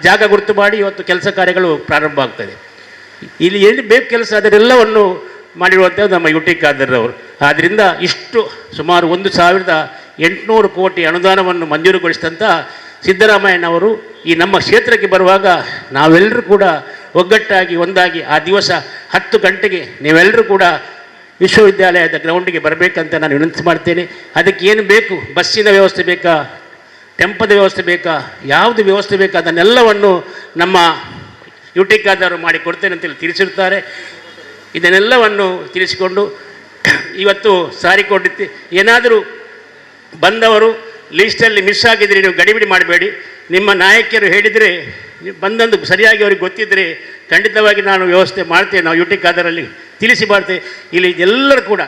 ಜಾಗ ಗುರುತು ಮಾಡಿ ಇವತ್ತು ಕೆಲಸ ಕಾರ್ಯಗಳು ಪ್ರಾರಂಭ ಆಗ್ತದೆ. ಇಲ್ಲಿ ಏನು ಬೇಕು ಕೆಲಸ ಅದರೆಲ್ಲವನ್ನು ಮಾಡಿರುವಂಥದ್ದು ನಮ್ಮ UT ಖಾದರ್ ಅವರು. ಆದ್ದರಿಂದ ಇಷ್ಟು ಸುಮಾರು 1,800 ಕೋಟಿ ಅನುದಾನವನ್ನು ಮಂಜೂರುಗೊಳಿಸಿದಂಥ ಸಿದ್ದರಾಮಯ್ಯನವರು ಈ ನಮ್ಮ ಕ್ಷೇತ್ರಕ್ಕೆ ಬರುವಾಗ ನಾವೆಲ್ಲರೂ ಕೂಡ ಒಗ್ಗಟ್ಟಾಗಿ ಒಂದಾಗಿ ಆ ದಿವಸ 10 ಗಂಟೆಗೆ ನೀವೆಲ್ಲರೂ ಕೂಡ ವಿಶ್ವವಿದ್ಯಾಲಯದ ಗ್ರೌಂಡಿಗೆ ಬರಬೇಕಂತ ನಾನು ವಿನಂತಿ ಮಾಡ್ತೇನೆ. ಅದಕ್ಕೆ ಏನು ಬೇಕು, ಬಸ್ಸಿನ ವ್ಯವಸ್ಥೆ ಬೇಕಾ, ಟೆಂಪದ ವ್ಯವಸ್ಥೆ ಬೇಕಾ, ಯಾವುದು ವ್ಯವಸ್ಥೆ ಬೇಕಾ ಅದನ್ನೆಲ್ಲವನ್ನು ನಮ್ಮ UT ಖಾದರ್ ಮಾಡಿಕೊಡ್ತೇನೆ ಅಂತೇಳಿ ತಿಳಿಸಿರ್ತಾರೆ. ಇದನ್ನೆಲ್ಲವನ್ನು ತಿಳಿಸಿಕೊಂಡು ಇವತ್ತು ಸಾರಿಕೊಂಡಿದ್ದು ಏನಾದರೂ ಬಂದವರು ಲೀಸ್ಟಲ್ಲಿ ಮಿಸ್ ಆಗಿದ್ದರೆ ನೀವು ಗಡಿಬಿಡಿ ಮಾಡಬೇಡಿ. ನಿಮ್ಮ ನಾಯಕಿಯರು ಹೇಳಿದರೆ ನೀವು ಬಂದಂದು ಸರಿಯಾಗಿ ಅವ್ರಿಗೆ ಗೊತ್ತಿದ್ದರೆ ಖಂಡಿತವಾಗಿ ನಾನು ವ್ಯವಸ್ಥೆ ಮಾಡ್ತೇನೆ, ನಾವು UT ಖಾದರಲ್ಲಿ ತಿಳಿಸಿ ಮಾಡ್ತೇವೆ. ಇಲ್ಲಿ ಎಲ್ಲರೂ ಕೂಡ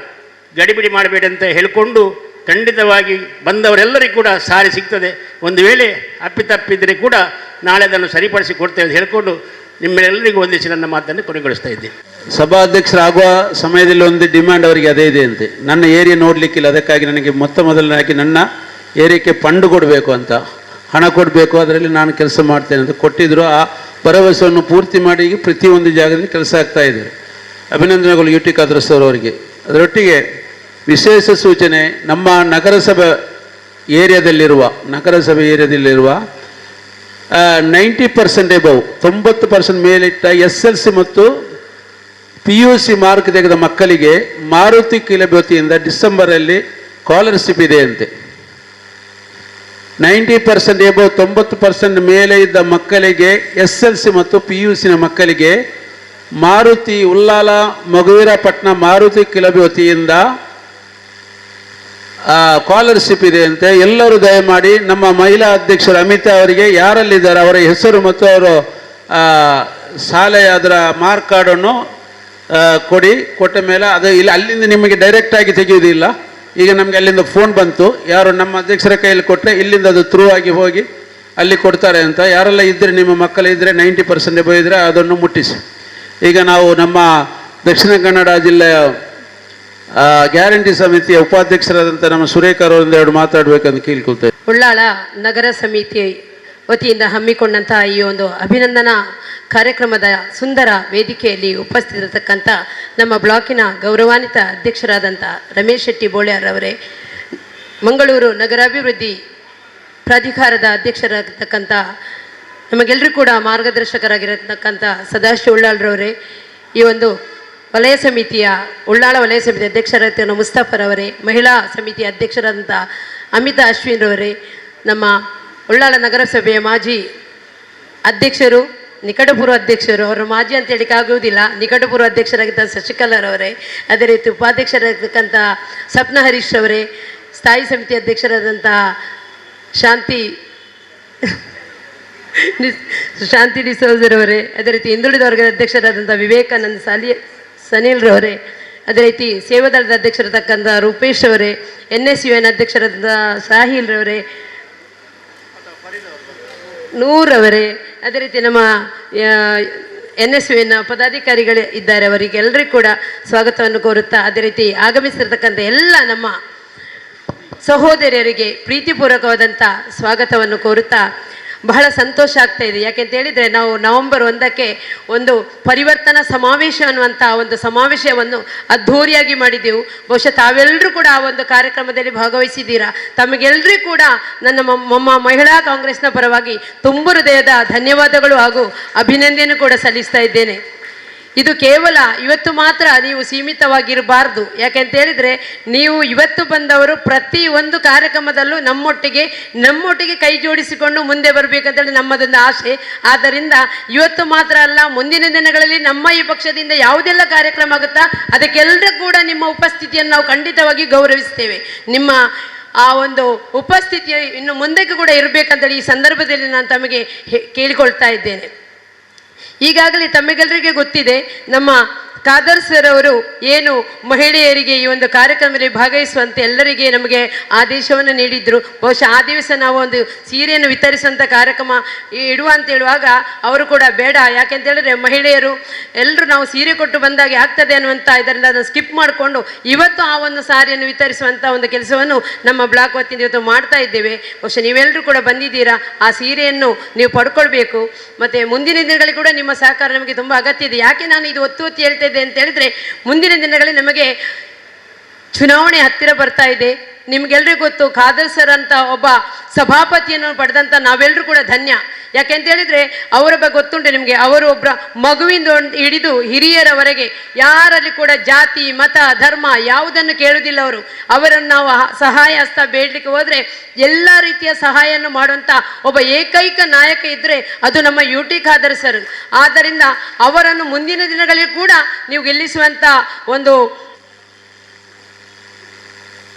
ಗಡಿಬಿಡಿ ಮಾಡಬೇಡಿ ಅಂತ ಹೇಳಿಕೊಂಡು ಖಂಡಿತವಾಗಿ ಬಂದವರೆಲ್ಲರಿಗೂ ಕೂಡ ಸಾರಿ ಸಿಗ್ತದೆ. ಒಂದು ವೇಳೆ ಅಪ್ಪಿತಪ್ಪಿದ್ದರೆ ಕೂಡ ನಾಳೆ ಅದನ್ನು ಸರಿಪಡಿಸಿ ಕೊಡ್ತೇವೆ ಅಂತ ಹೇಳಿಕೊಂಡು ನಿಮ್ಮೆಲ್ಲರಿಗೂ ಒಂದಿಸಿ ನನ್ನ ಮಾತನ್ನು ಕೊನೆಗೊಳಿಸ್ತಾ ಇದ್ದೀನಿ. ಸಭಾಧ್ಯಕ್ಷರಾಗುವ ಸಮಯದಲ್ಲಿ ಒಂದು ಡಿಮ್ಯಾಂಡ್ ಅವರಿಗೆ ಅದೇ ಇದೆ ಅಂತೆ, ನನ್ನ ಏರಿಯಾ ನೋಡಲಿಕ್ಕಿಲ್ಲ, ಅದಕ್ಕಾಗಿ ನನಗೆ ಮೊದಲನೇದಾಗಿ ನನ್ನ ಏರಿಯಾಕ್ಕೆ ಫಂಡ್ ಕೊಡಬೇಕು ಅಂತ, ಹಣ ಕೊಡಬೇಕು, ಅದರಲ್ಲಿ ನಾನು ಕೆಲಸ ಮಾಡ್ತೇನೆ ಅಂತ ಕೊಟ್ಟಿದ್ದರು. ಆ ಭರವಸೆಯನ್ನು ಪೂರ್ತಿ ಮಾಡಿ ಈಗ ಪ್ರತಿಯೊಂದು ಜಾಗದಲ್ಲಿ ಕೆಲಸ ಆಗ್ತಾ ಇದೆ. ಅಭಿನಂದನೆಗಳು UT ಖಾದರ್ ಸರ್ ಅವರಿಗೆ. ಅದರೊಟ್ಟಿಗೆ ವಿಶೇಷ ಸೂಚನೆ, ನಮ್ಮ ನಗರಸಭೆ ಏರಿಯಾದಲ್ಲಿರುವ 90% ಎಬವ್ 90% ಮೇಲಿಟ್ಟ SLC ಮತ್ತು PUC ಮಾರ್ಕ್ ತೆಗೆದ ಮಕ್ಕಳಿಗೆ ಮಾರುತಿ ಕ್ಲಬ್ ವತಿಯಿಂದ ಡಿಸೆಂಬರಲ್ಲಿ ಸ್ಕಾಲರ್ಶಿಪ್ ಇದೆ ಅಂತೆ. 90% ಎಬವ್ 90% ಮೇಲೆ ಇದ್ದ ಮಕ್ಕಳಿಗೆ SLC ಮತ್ತು PUCನ ಮಕ್ಕಳಿಗೆ ಮಾರುತಿ ಉಲ್ಲಾಲ ಮಗುವೀರಪಟ್ಟಣ ಮಾರುತಿ ಕ್ಲಬ್ ವತಿಯಿಂದ ಸ್ಕಾಲರ್ಶಿಪ್ ಇದೆ ಅಂತೆ. ಎಲ್ಲರೂ ದಯಮಾಡಿ ನಮ್ಮ ಮಹಿಳಾ ಅಧ್ಯಕ್ಷರು ಅಮಿತಾ ಅವರಿಗೆ ಯಾರಲ್ಲಿದ್ದಾರೆ ಅವರ ಹೆಸರು ಮತ್ತು ಅವರು ಶಾಲೆಯ ಅದರ ಮಾರ್ಕ್ ಕಾರ್ಡನ್ನು ಕೊಡಿ. ಕೊಟ್ಟ ಮೇಲೆ ಅದು ಇಲ್ಲಿ ಅಲ್ಲಿಂದ ನಿಮಗೆ ಡೈರೆಕ್ಟಾಗಿ ತೆಗೆಯುವುದಿಲ್ಲ. ಈಗ ನಮಗೆ ಅಲ್ಲಿಂದ ಫೋನ್ ಬಂತು, ಯಾರು ನಮ್ಮ ಅಧ್ಯಕ್ಷರ ಕೈಯಲ್ಲಿ ಕೊಟ್ಟರೆ ಇಲ್ಲಿಂದ ಅದು ಥ್ರೂ ಆಗಿ ಹೋಗಿ ಅಲ್ಲಿ ಕೊಡ್ತಾರೆ ಅಂತ. ಯಾರೆಲ್ಲ ಇದ್ದರೆ ನಿಮ್ಮ ಮಕ್ಕಳಿದ್ದರೆ 90% ಇದ್ದರೆ ಅದನ್ನು ಮುಟ್ಟಿಸಿ. ಈಗ ನಾವು ನಮ್ಮ ದಕ್ಷಿಣ ಕನ್ನಡ ಜಿಲ್ಲೆಯ ಗ್ಯಾರಂಟಿ ಸಮಿತಿಯ ಉಪಾಧ್ಯಕ್ಷರಾದಂಥ ನಮ್ಮ ಸುರೇಖ ಅವರೊಂದೆರಡು ಮಾತಾಡಬೇಕಂತ ಕೇಳ್ಕೊಳ್ತೇವೆ. ಉಳ್ಳಾಳ ನಗರ ಸಮಿತಿ ವತಿಯಿಂದ ಹಮ್ಮಿಕೊಂಡಂತಹ ಈ ಒಂದು ಅಭಿನಂದನಾ ಕಾರ್ಯಕ್ರಮದ ಸುಂದರ ವೇದಿಕೆಯಲ್ಲಿ ಉಪಸ್ಥಿತರತಕ್ಕಂಥ ನಮ್ಮ ಬ್ಲಾಕಿನ ಗೌರವಾನ್ವಿತ ಅಧ್ಯಕ್ಷರಾದಂಥ ರಮೇಶ್ ಶೆಟ್ಟಿ ಬೋಳ್ಯಾರವರೇ, ಮಂಗಳೂರು ನಗರಾಭಿವೃದ್ಧಿ ಪ್ರಾಧಿಕಾರದ ಅಧ್ಯಕ್ಷರಾಗಿರ್ತಕ್ಕಂಥ ನಮಗೆಲ್ಲರೂ ಕೂಡ ಮಾರ್ಗದರ್ಶಕರಾಗಿರತಕ್ಕಂಥ ಸದಾಶಿವ ಉಳ್ಳಾಳ್ರವರೇ, ಈ ಒಂದು ವಲಯ ಸಮಿತಿಯ ಉಳ್ಳಾಳ ವಲಯ ಸಮಿತಿ ಅಧ್ಯಕ್ಷರಾದ ಮುಸ್ತಫರವರೇ, ಮಹಿಳಾ ಸಮಿತಿಯ ಅಧ್ಯಕ್ಷರಾದಂಥ ಅಮಿತಾ ಅಶ್ವಿನ್ರವರೇ, ನಮ್ಮ ಉಳ್ಳಾಳ ನಗರಸಭೆಯ ಮಾಜಿ ಅಧ್ಯಕ್ಷರು, ನಿಕಟಪೂರ್ವ ಅಧ್ಯಕ್ಷರು, ಅವರು ಮಾಜಿ ಅಂತ ಹೇಳಿಕ್ಕಾಗುವುದಿಲ್ಲ, ನಿಕಟಪೂರ್ವ ಅಧ್ಯಕ್ಷರಾಗಿದ್ದ ಶಶಿಕಲಾರವರೇ, ಅದೇ ರೀತಿ ಉಪಾಧ್ಯಕ್ಷರಾಗಿರ್ತಕ್ಕಂಥ ಸಪ್ನ ಹರೀಶ್ ಅವರೇ, ಸ್ಥಾಯಿ ಸಮಿತಿ ಅಧ್ಯಕ್ಷರಾದಂಥ ಶಾಂತಿ ಡಿಸೋಜರವರೇ, ಅದೇ ರೀತಿ ಹಿಂದುಳಿದ ವರ್ಗದ ಅಧ್ಯಕ್ಷರಾದಂಥ ವಿವೇಕಾನಂದ ಸನೀಲ್ರವರೇ, ಅದೇ ರೀತಿ ಸೇವಾದಳದ ಅಧ್ಯಕ್ಷರಾದಕ್ಕಂಥ ರೂಪೇಶ್ ಅವರೇ, NSUN ಅಧ್ಯಕ್ಷರಾದ ಸಾಹಿಲ್ರವರೇ, ನೂರವರೇ, ಅದೇ ರೀತಿ ನಮ್ಮ NSUN ಪದಾಧಿಕಾರಿಗಳೇ ಇದ್ದಾರೆ, ಅವರಿಗೆಲ್ಲರಿಗೂ ಕೂಡ ಸ್ವಾಗತವನ್ನು ಕೋರುತ್ತಾ, ಅದೇ ರೀತಿ ಆಗಮಿಸಿರ್ತಕ್ಕಂಥ ಎಲ್ಲ ನಮ್ಮ ಸಹೋದರಿಯರಿಗೆ ಪ್ರೀತಿಪೂರ್ವಕವಾದಂಥ ಸ್ವಾಗತವನ್ನು ಕೋರುತ್ತಾ ಬಹಳ ಸಂತೋಷ ಆಗ್ತಾ ಇದೆ. ಯಾಕೆಂತ ಹೇಳಿದರೆ ನಾವು ನವೆಂಬರ್ 1ಕ್ಕೆ ಒಂದು ಪರಿವರ್ತನಾ ಸಮಾವೇಶ ಅನ್ನುವಂಥ ಒಂದು ಸಮಾವೇಶವನ್ನು ಅದ್ಧೂರಿಯಾಗಿ ಮಾಡಿದ್ದೆವು. ಬಹುಶಃ ತಾವೆಲ್ಲರೂ ಕೂಡ ಆ ಒಂದು ಕಾರ್ಯಕ್ರಮದಲ್ಲಿ ಭಾಗವಹಿಸಿದ್ದೀರಾ. ತಮಗೆಲ್ಲರೂ ಕೂಡ ನಮ್ಮ ಮಹಿಳಾ ಕಾಂಗ್ರೆಸ್ನ ಪರವಾಗಿ ತುಂಬ ಹೃದಯದ ಧನ್ಯವಾದಗಳು ಹಾಗೂ ಅಭಿನಂದನೆ ಕೂಡ ಸಲ್ಲಿಸ್ತಾ ಇದ್ದೇನೆ. ಇದು ಕೇವಲ ಇವತ್ತು ಮಾತ್ರ ನೀವು ಸೀಮಿತವಾಗಿರಬಾರ್ದು. ಯಾಕೆಂತ ಹೇಳಿದರೆ ನೀವು ಇವತ್ತು ಬಂದವರು ಪ್ರತಿ ಒಂದು ಕಾರ್ಯಕ್ರಮದಲ್ಲೂ ನಮ್ಮೊಟ್ಟಿಗೆ ಕೈ ಜೋಡಿಸಿಕೊಂಡು ಮುಂದೆ ಬರಬೇಕಂತೇಳಿ ನಮ್ಮದೊಂದು ಆಸೆ. ಆದ್ದರಿಂದ ಇವತ್ತು ಮಾತ್ರ ಅಲ್ಲ, ಮುಂದಿನ ದಿನಗಳಲ್ಲಿ ನಮ್ಮ ಈ ಪಕ್ಷದಿಂದ ಯಾವುದೆಲ್ಲ ಕಾರ್ಯಕ್ರಮ ಆಗುತ್ತಾ ಅದಕ್ಕೆಲ್ಲರೂ ಕೂಡ ನಿಮ್ಮ ಉಪಸ್ಥಿತಿಯನ್ನು ನಾವು ಖಂಡಿತವಾಗಿ ಗೌರವಿಸ್ತೇವೆ. ನಿಮ್ಮ ಆ ಒಂದು ಉಪಸ್ಥಿತಿ ಇನ್ನು ಮುಂದಕ್ಕೆ ಕೂಡ ಇರಬೇಕಂತೇಳಿ ಈ ಸಂದರ್ಭದಲ್ಲಿ ನಾನು ತಮಗೆ ಕೇಳಿಕೊಳ್ತಾ ಇದ್ದೇನೆ. ಈಗಾಗಲೇ ತಮಗೆಲ್ಲರಿಗೆ ಗೊತ್ತಿದೆ, ನಮ್ಮ ಖಾದರ್ ಸರ್ ಅವರು ಏನು ಮಹಿಳೆಯರಿಗೆ ಈ ಒಂದು ಕಾರ್ಯಕ್ರಮದಲ್ಲಿ ಭಾಗವಹಿಸುವಂತೆ ಎಲ್ಲರಿಗೆ ನಮಗೆ ಆದೇಶವನ್ನು ನೀಡಿದ್ರು. ಬಹುಶಃ ಆ ದಿವಸ ನಾವು ಒಂದು ಸೀರೆಯನ್ನು ವಿತರಿಸುವಂಥ ಕಾರ್ಯಕ್ರಮ ಇಡುವ ಅಂತ ಹೇಳುವಾಗ ಅವರು ಕೂಡ ಬೇಡ, ಯಾಕೆಂತ ಹೇಳಿದ್ರೆ ಮಹಿಳೆಯರು ಎಲ್ಲರೂ ನಾವು ಸೀರೆ ಕೊಟ್ಟು ಬಂದಾಗೆ ಆಗ್ತದೆ ಅನ್ನುವಂಥ ಇದರಿಂದ ಅದನ್ನು ಸ್ಕಿಪ್ ಮಾಡಿಕೊಂಡು ಇವತ್ತು ಆ ಒಂದು ಸಾರಿಯನ್ನು ವಿತರಿಸುವಂಥ ಒಂದು ಕೆಲಸವನ್ನು ನಮ್ಮ ಬ್ಲಾಕ್ ವತಿಯಿಂದ ಇವತ್ತು ಮಾಡ್ತಾ ಇದ್ದೇವೆ. ಬಹುಶಃ ನೀವೆಲ್ಲರೂ ಕೂಡ ಬಂದಿದ್ದೀರಾ, ಆ ಸೀರೆಯನ್ನು ನೀವು ಪಡ್ಕೊಳ್ಬೇಕು. ಮತ್ತು ಮುಂದಿನ ದಿನಗಳಲ್ಲಿ ಕೂಡ ನಿಮ್ಮ ಸಹಕಾರ ನಮಗೆ ತುಂಬ ಅಗತ್ಯ ಇದೆ. ಯಾಕೆ ನಾನು ಇದು ಒತ್ತು ಹೇಳ್ತಾ ಅಂತ ಹೇಳಿದ್ರೆ, ಮುಂದಿನ ದಿನಗಳಲ್ಲಿ ನಮಗೆ ಚುನಾವಣೆ ಹತ್ತಿರ ಬರ್ತಾ ಇದೆ. ನಿಮ್ಗೆಲ್ರಿಗೂ ಗೊತ್ತು, ಖಾದರ್ ಸರ್ ಅಂತ ಒಬ್ಬ ಸಭಾಪತಿಯನ್ನು ಪಡೆದಂತ ನಾವೆಲ್ಲರೂ ಕೂಡ ಧನ್ಯ. ಯಾಕೆಂತ ಹೇಳಿದ್ರೆ ಅವರ ಬಗ್ಗೆ ಗೊತ್ತುಂಟು ನಿಮಗೆ, ಅವರು ಒಬ್ಬರ ಮಗುವಿಂದ ಹಿಡಿದು ಹಿರಿಯರವರೆಗೆ ಯಾರಲ್ಲಿ ಕೂಡ ಜಾತಿ ಮತ ಧರ್ಮ ಯಾವುದನ್ನು ಕೇಳುವುದಿಲ್ಲ. ಅವರನ್ನು ನಾವು ಸಹಾಯ ಹಸ್ತ ಬೇಡಲಿಕ್ಕೆ ಹೋದ್ರೆ ಎಲ್ಲ ರೀತಿಯ ಸಹಾಯವನ್ನು ಮಾಡುವಂತ ಒಬ್ಬ ಏಕೈಕ ನಾಯಕ ಇದ್ರೆ ಅದು ನಮ್ಮ UT ಖಾದರ್ ಸರ್. ಆದ್ದರಿಂದ ಅವರನ್ನು ಮುಂದಿನ ದಿನಗಳಲ್ಲಿ ಕೂಡ ನೀವು ಗೆಲ್ಲಿಸುವಂತ ಒಂದು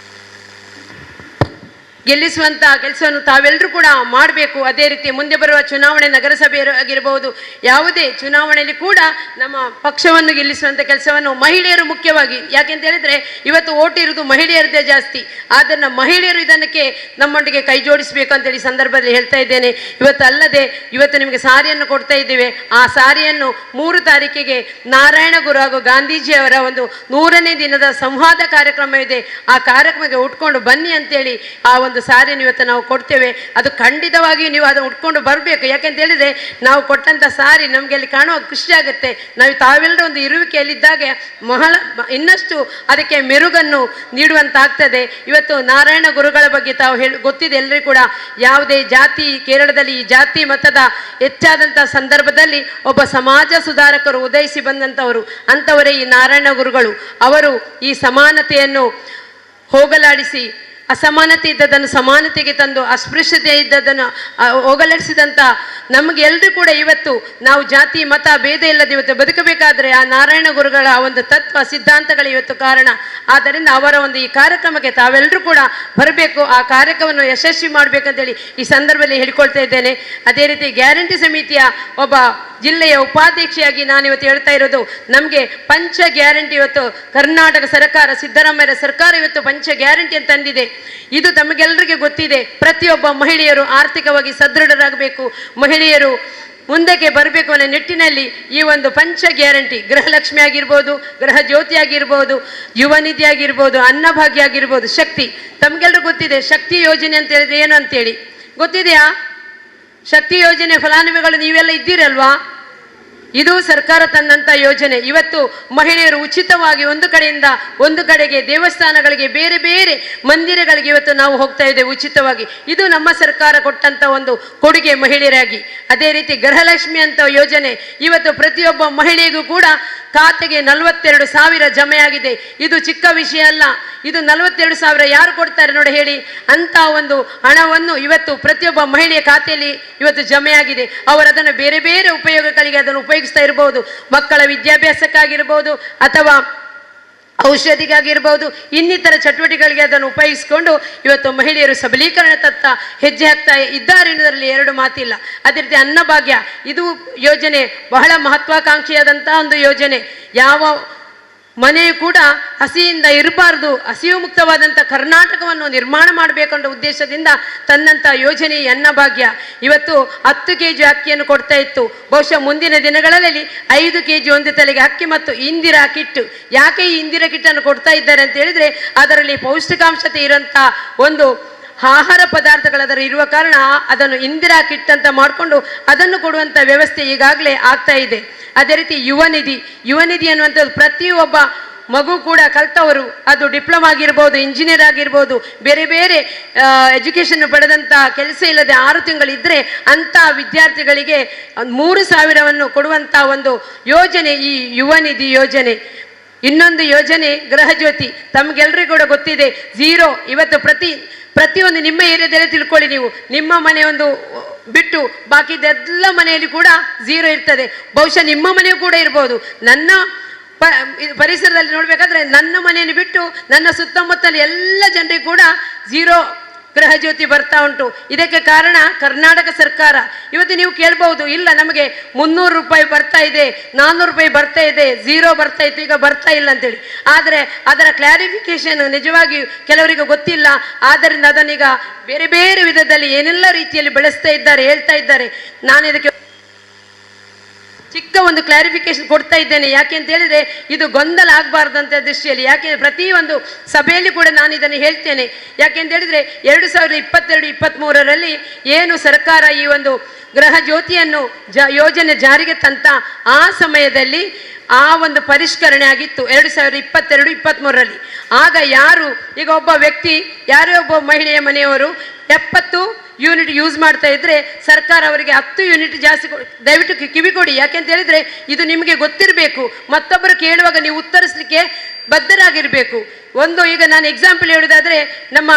ಕೆಲಸವನ್ನು ತಾವೆಲ್ಲರೂ ಕೂಡ ಮಾಡಬೇಕು. ಅದೇ ರೀತಿ ಮುಂದೆ ಬರುವ ಚುನಾವಣೆ, ನಗರಸಭೆ ಆಗಿರಬಹುದು, ಯಾವುದೇ ಚುನಾವಣೆಯಲ್ಲಿ ಕೂಡ ನಮ್ಮ ಪಕ್ಷವನ್ನು ಗೆಲ್ಲಿಸುವಂಥ ಕೆಲಸವನ್ನು ಮಹಿಳೆಯರು ಮುಖ್ಯವಾಗಿ, ಯಾಕೆಂತ ಹೇಳಿದ್ರೆ ಇವತ್ತು ಓಟ್ ಇರುವುದು ಮಹಿಳೆಯರದೇ ಜಾಸ್ತಿ. ಆದ್ದರಿಂದ ಮಹಿಳೆಯರು ಇದಕ್ಕೆ ನಮ್ಮೊಂದಿಗೆ ಕೈ ಜೋಡಿಸಬೇಕು ಅಂತೇಳಿ ಸಂದರ್ಭದಲ್ಲಿ ಹೇಳ್ತಾ ಇದ್ದೇನೆ. ಇವತ್ತು ನಿಮಗೆ ಸಾರಿಯನ್ನು ಕೊಡ್ತಾ ಇದ್ದೇವೆ. ಆ ಸಾರಿಯನ್ನು 3 ತಾರೀಕಿಗೆ ನಾರಾಯಣ ಗುರು ಹಾಗೂ ಗಾಂಧೀಜಿಯವರ ಒಂದು 100ನೇ ದಿನದ ಸಂವಾದ ಕಾರ್ಯಕ್ರಮ ಇದೆ. ಆ ಕಾರ್ಯಕ್ರಮಕ್ಕೆ ಉಟ್ಕೊಂಡು ಬನ್ನಿ ಅಂತೇಳಿ ಆ ಒಂದು ಸಾರಿಯನ್ನು ಇವತ್ತು ನಾವು ಕೊಡ್ತೇವೆ. ಅದು ಖಂಡಿತವಾಗಿ ನೀವು ಅದನ್ನು ಉಟ್ಕೊಂಡು ಬರಬೇಕು. ಯಾಕೆಂತ ಹೇಳಿದ್ರೆ ನಾವು ಕೊಟ್ಟಂತ ಸಾರಿ ನಮಗೆ ಅಲ್ಲಿ ಕಾಣುವ ಖುಷಿ ಆಗುತ್ತೆ. ನಾವು ತಾವೆಲ್ಲರೂ ಒಂದು ಇರುವಿಕೆಯಲ್ಲಿದ್ದಾಗೆ ಇನ್ನಷ್ಟು ಅದಕ್ಕೆ ಮೆರುಗನ್ನು ನೀಡುವಂತಾಗ್ತದೆ. ಇವತ್ತು ನಾರಾಯಣ ಗುರುಗಳ ಬಗ್ಗೆ ತಾವು ಗೊತ್ತಿದೆ ಎಲ್ಲರಿಗೂ ಕೂಡ. ಯಾವುದೇ ಜಾತಿ, ಕೇರಳದಲ್ಲಿ ಈ ಜಾತಿ ಮತದ ಹೆಚ್ಚಾದಂಥ ಸಂದರ್ಭದಲ್ಲಿ ಒಬ್ಬ ಸಮಾಜ ಸುಧಾರಕರು ಉದಯಿಸಿ ಬಂದಂಥವರು, ಅಂಥವರೇ ಈ ನಾರಾಯಣ ಗುರುಗಳು. ಅವರು ಈ ಸಮಾನತೆಯನ್ನು ಹೋಗಲಾಡಿಸಿ ಅಸಮಾನತೆ ಇದ್ದದನ್ನು ಸಮಾನತೆಗೆ ತಂದು, ಅಸ್ಪೃಶ್ಯತೆ ಇದ್ದದನ್ನು ಹೋಗಲಾಡಿಸಿದಂಥ ನಮಗೆ ಎಲ್ರೂ ಕೂಡ ಇವತ್ತು ನಾವು ಜಾತಿ ಮತ ಭೇದ ಇಲ್ಲದೆ ಇವತ್ತು ಬದುಕಬೇಕಾದ್ರೆ ಆ ನಾರಾಯಣ ಗುರುಗಳ ಒಂದು ತತ್ವ ಸಿದ್ಧಾಂತಗಳು ಇವತ್ತು ಕಾರಣ. ಆದ್ದರಿಂದ ಅವರ ಒಂದು ಈ ಕಾರ್ಯಕ್ರಮಕ್ಕೆ ತಾವೆಲ್ಲರೂ ಕೂಡ ಬರಬೇಕು, ಆ ಕಾರ್ಯಕ್ರಮವನ್ನು ಯಶಸ್ವಿ ಮಾಡಬೇಕಂತೇಳಿ ಈ ಸಂದರ್ಭದಲ್ಲಿ ಹೇಳಿಕೊಳ್ತಾ ಇದ್ದೇನೆ. ಅದೇ ರೀತಿ ಗ್ಯಾರಂಟಿ ಸಮಿತಿಯ ಒಬ್ಬ ಜಿಲ್ಲೆಯ ಉಪಾಧ್ಯಕ್ಷೆಯಾಗಿ ನಾನು ಇವತ್ತು ಹೇಳ್ತಾ ಇರೋದು, ನಮಗೆ ಪಂಚ ಗ್ಯಾರಂಟಿ ಇವತ್ತು ಕರ್ನಾಟಕ ಸರ್ಕಾರ, ಸಿದ್ದರಾಮಯ್ಯ ಸರ್ಕಾರ ಇವತ್ತು ಪಂಚ ಗ್ಯಾರಂಟಿ ಅಂತ ತಂದಿದೆ. ಇದು ತಮಗೆಲ್ಲರಿಗೆ ಗೊತ್ತಿದೆ. ಪ್ರತಿಯೊಬ್ಬ ಮಹಿಳೆಯರು ಆರ್ಥಿಕವಾಗಿ ಸದೃಢರಾಗಬೇಕು, ಮಹಿಳೆಯರು ಮುಂದಕ್ಕೆ ಬರಬೇಕು ಅನ್ನೋ ನಿಟ್ಟಿನಲ್ಲಿ ಈ ಒಂದು ಪಂಚ ಗ್ಯಾರಂಟಿ, ಗೃಹಲಕ್ಷ್ಮಿ ಆಗಿರ್ಬೋದು, ಗೃಹ ಜ್ಯೋತಿ ಆಗಿರ್ಬೋದು, ಯುವ ನಿಧಿ ಆಗಿರ್ಬೋದು, ಅನ್ನಭಾಗ್ಯ ಆಗಿರ್ಬೋದು, ಶಕ್ತಿ. ತಮಗೆಲ್ಲರೂ ಗೊತ್ತಿದೆ ಶಕ್ತಿ ಯೋಜನೆ ಅಂತ ಹೇಳಿದ್ರೆ ಏನು ಅಂತೇಳಿ ಗೊತ್ತಿದೆಯಾ? ಶಕ್ತಿ ಯೋಜನೆ ಫಲಾನುಭವಿಗಳು ನೀವೆಲ್ಲ ಇದ್ದೀರಲ್ವಾ? ಇದು ಸರ್ಕಾರ ತಂದಂಥ ಯೋಜನೆ. ಇವತ್ತು ಮಹಿಳೆಯರು ಉಚಿತವಾಗಿ ಒಂದು ಕಡೆಯಿಂದ ಒಂದು ಕಡೆಗೆ ದೇವಸ್ಥಾನಗಳಿಗೆ, ಬೇರೆ ಬೇರೆ ಮಂದಿರಗಳಿಗೆ ಇವತ್ತು ನಾವು ಹೋಗ್ತಾ ಇದ್ದೇವೆ ಉಚಿತವಾಗಿ. ಇದು ನಮ್ಮ ಸರ್ಕಾರ ಕೊಟ್ಟಂತ ಒಂದು ಕೊಡುಗೆ ಮಹಿಳೆಯರಾಗಿ. ಅದೇ ರೀತಿ ಗೃಹಲಕ್ಷ್ಮಿ ಅಂತ ಯೋಜನೆ ಇವತ್ತು ಪ್ರತಿಯೊಬ್ಬ ಮಹಿಳೆಗೂ ಕೂಡ ಖಾತೆಗೆ 42,000 ಜಮೆಯಾಗಿದೆ. ಇದು ಚಿಕ್ಕ ವಿಷಯ ಅಲ್ಲ. ಇದು 42,000 ಯಾರು ಕೊಡ್ತಾರೆ ನೋಡಿ ಹೇಳಿ? ಅಂತ ಒಂದು ಹಣವನ್ನು ಇವತ್ತು ಪ್ರತಿಯೊಬ್ಬ ಮಹಿಳೆಯ ಖಾತೆಯಲ್ಲಿ ಇವತ್ತು ಜಮೆಯಾಗಿದೆ. ಅವರು ಅದನ್ನು ಬೇರೆ ಬೇರೆ ಉಪಯೋಗಗಳಿಗೆ ಅದನ್ನು ಉಪಯೋಗಿಸ್ತಾ ಇರಬಹುದು. ಮಕ್ಕಳ ವಿದ್ಯಾಭ್ಯಾಸಕ್ಕಾಗಿರ್ಬೋದು, ಅಥವಾ ಔಷಧಿಗಾಗಿರ್ಬೋದು, ಇನ್ನಿತರ ಚಟುವಟಿಕೆಗಳಿಗೆ ಅದನ್ನು ಉಪಯೋಗಿಸಿಕೊಂಡು ಇವತ್ತು ಮಹಿಳೆಯರು ಸಬಲೀಕರಣದತ್ತ ಹೆಜ್ಜೆ ಹಾಕ್ತಾ ಇದ್ದಾರೆ ಎನ್ನುವುದರಲ್ಲಿ ಎರಡು ಮಾತಿಲ್ಲ. ಅದೇ ರೀತಿ ಅನ್ನಭಾಗ್ಯ, ಇದು ಯೋಜನೆ ಬಹಳ ಮಹತ್ವಾಕಾಂಕ್ಷಿಯಾದಂತಹ ಒಂದು ಯೋಜನೆ. ಯಾವ ಮನೆಯು ಕೂಡ ಹಸಿಯಿಂದ ಇರಬಾರ್ದು, ಹಸಿವು ಮುಕ್ತವಾದಂಥ ಕರ್ನಾಟಕವನ್ನು ನಿರ್ಮಾಣ ಮಾಡಬೇಕಂತ ಉದ್ದೇಶದಿಂದ ತಂದಂಥ ಯೋಜನೆ ಈ ಅನ್ನಭಾಗ್ಯ. ಇವತ್ತು 10 kg ಅಕ್ಕಿಯನ್ನು ಕೊಡ್ತಾ ಇತ್ತು. ಬಹುಶಃ ಮುಂದಿನ ದಿನಗಳಲ್ಲಿ 5 kg ಒಂದು ತಲೆಗೆ ಅಕ್ಕಿ ಮತ್ತು ಇಂದಿರಾ ಕಿಟ್. ಯಾಕೆ ಈ ಇಂದಿರಾ ಕಿಟ್ಟನ್ನು ಕೊಡ್ತಾ ಇದ್ದಾರೆ ಅಂತ ಹೇಳಿದ್ರೆ, ಅದರಲ್ಲಿ ಪೌಷ್ಟಿಕಾಂಶತೆ ಇರೋಂಥ ಒಂದು ಆಹಾರ ಪದಾರ್ಥಗಳದರ ಇರುವ ಕಾರಣ ಅದನ್ನು ಇಂದಿರಾ ಕಿಟ್ ಅಂತ ಮಾಡಿಕೊಂಡು ಅದನ್ನು ಕೊಡುವಂಥ ವ್ಯವಸ್ಥೆ ಈಗಾಗಲೇ ಆಗ್ತಾ ಇದೆ. ಅದೇ ರೀತಿ ಯುವ ನಿಧಿ ಅನ್ನುವಂಥದ್ದು ಪ್ರತಿಯೊಬ್ಬ ಮಗು ಕೂಡ ಕಲ್ತವರು, ಅದು ಡಿಪ್ಲೊಮಾ ಆಗಿರ್ಬೋದು, ಇಂಜಿನಿಯರ್ ಆಗಿರ್ಬೋದು, ಬೇರೆ ಬೇರೆ ಎಜುಕೇಷನ್ ಪಡೆದಂಥ ಕೆಲಸ ಇಲ್ಲದೆ 6 ತಿಂಗಳಿದ್ದರೆ ಅಂಥ ವಿದ್ಯಾರ್ಥಿಗಳಿಗೆ 3,000ವನ್ನು ಕೊಡುವಂಥ ಒಂದು ಯೋಜನೆ ಈ ಯುವ ನಿಧಿ ಯೋಜನೆ. ಇನ್ನೊಂದು ಯೋಜನೆ ಗೃಹ ಜ್ಯೋತಿ. ತಮಗೆಲ್ಲರಿಗೂ ಕೂಡ ಗೊತ್ತಿದೆ, 0 ಇವತ್ತು ಪ್ರತಿಯೊಂದು ನಿಮ್ಮ ಏರಿಯಾದಲ್ಲೇ ತಿಳ್ಕೊಳ್ಳಿ ನೀವು, ನಿಮ್ಮ ಮನೆ ಒಂದು ಬಿಟ್ಟು ಬಾಕಿದೆಲ್ಲ ಮನೆಯಲ್ಲಿ ಕೂಡ 0 ಇರ್ತದೆ. ಬಹುಶಃ ನಿಮ್ಮ ಮನೆಯೂ ಕೂಡ ಇರ್ಬೋದು. ನನ್ನ ಪರಿಸರದಲ್ಲಿ ನೋಡ್ಬೇಕಾದ್ರೆ ನನ್ನ ಮನೆಯನ್ನು ಬಿಟ್ಟು ನನ್ನ ಸುತ್ತಮುತ್ತಲ ಎಲ್ಲ ಜನರಿಗೂ ಕೂಡ 0 ಗೃಹ ಜ್ಯೋತಿ ಬರ್ತಾ ಉಂಟು. ಇದಕ್ಕೆ ಕಾರಣ ಕರ್ನಾಟಕ ಸರ್ಕಾರ. ಇವತ್ತು ನೀವು ಕೇಳ್ಬಹುದು, ಇಲ್ಲ ನಮಗೆ 300 ರೂಪಾಯಿ ಬರ್ತಾ ಇದೆ, 400 ರೂಪಾಯಿ ಬರ್ತಾ ಇದೆ, 0 ಬರ್ತಾ ಇತ್ತು, ಈಗ ಬರ್ತಾ ಇಲ್ಲ ಅಂತೇಳಿ. ಆದರೆ ಅದರ ಕ್ಲಾರಿಫಿಕೇಶನ್ ನಿಜವಾಗಿ ಕೆಲವರಿಗೆ ಗೊತ್ತಿಲ್ಲ. ಆದ್ದರಿಂದ ಅದನ್ನೀಗ ಬೇರೆ ಬೇರೆ ವಿಧದಲ್ಲಿ ಏನೆಲ್ಲ ರೀತಿಯಲ್ಲಿ ಬೆಳೆಸ್ತಾ ಇದ್ದಾರೆ, ಹೇಳ್ತಾ ಇದ್ದಾರೆ. ನಾನು ಇದಕ್ಕೆ ಚಿಕ್ಕ ಒಂದು ಕ್ಲಾರಿಫಿಕೇಶನ್ ಕೊಡ್ತಾ ಇದ್ದೇನೆ. ಯಾಕೆ ಅಂತ ಹೇಳಿದ್ರೆ ಇದು ಗೊಂದಲ ಆಗಬಾರ್ದಂತ ದೃಷ್ಟಿಯಲ್ಲಿ. ಯಾಕೆ ಪ್ರತಿಯೊಂದು ಸಭೆಯಲ್ಲಿ ಕೂಡ ನಾನು ಇದನ್ನು ಹೇಳ್ತೇನೆ. ಯಾಕೆ ಅಂತ ಹೇಳಿದ್ರೆ 2022-23ರಲ್ಲಿ ಏನು ಸರ್ಕಾರ ಈ ಒಂದು ಗೃಹ ಜ್ಯೋತಿಯನ್ನು ಯೋಜನೆ ಜಾರಿಗೆ ತಂತ ಆ ಸಮಯದಲ್ಲಿ ಆ ಒಂದು ಪರಿಷ್ಕರಣೆ ಆಗಿತ್ತು 2022-23ರಲ್ಲಿ. ಆಗ ಯಾರು ಈಗ ಒಬ್ಬ ವ್ಯಕ್ತಿ, ಯಾರೇ ಒಬ್ಬ ಮಹಿಳೆಯ ಮನೆಯವರು 70 ಯೂನಿಟ್ ಯೂಸ್ ಮಾಡ್ತಾ ಇದ್ರೆ ಸರ್ಕಾರ ಅವರಿಗೆ 10 ಯೂನಿಟ್ ಜಾಸ್ತಿ ದಯವಿಟ್ಟು ಕಿವಿ ಕೊಡಿ. ಯಾಕೆಂತ ಹೇಳಿದ್ರೆ ಇದು ನಿಮಗೆ ಗೊತ್ತಿರಬೇಕು, ಮತ್ತೊಬ್ಬರು ಕೇಳುವಾಗ ನೀವು ಉತ್ತರಿಸಲಿಕ್ಕೆ ಬದ್ಧರಾಗಿರಬೇಕು. ಒಂದು ಈಗ ನಾನು ಎಕ್ಸಾಂಪಲ್ ಹೇಳೋದಾದ್ರೆ, ನಮ್ಮ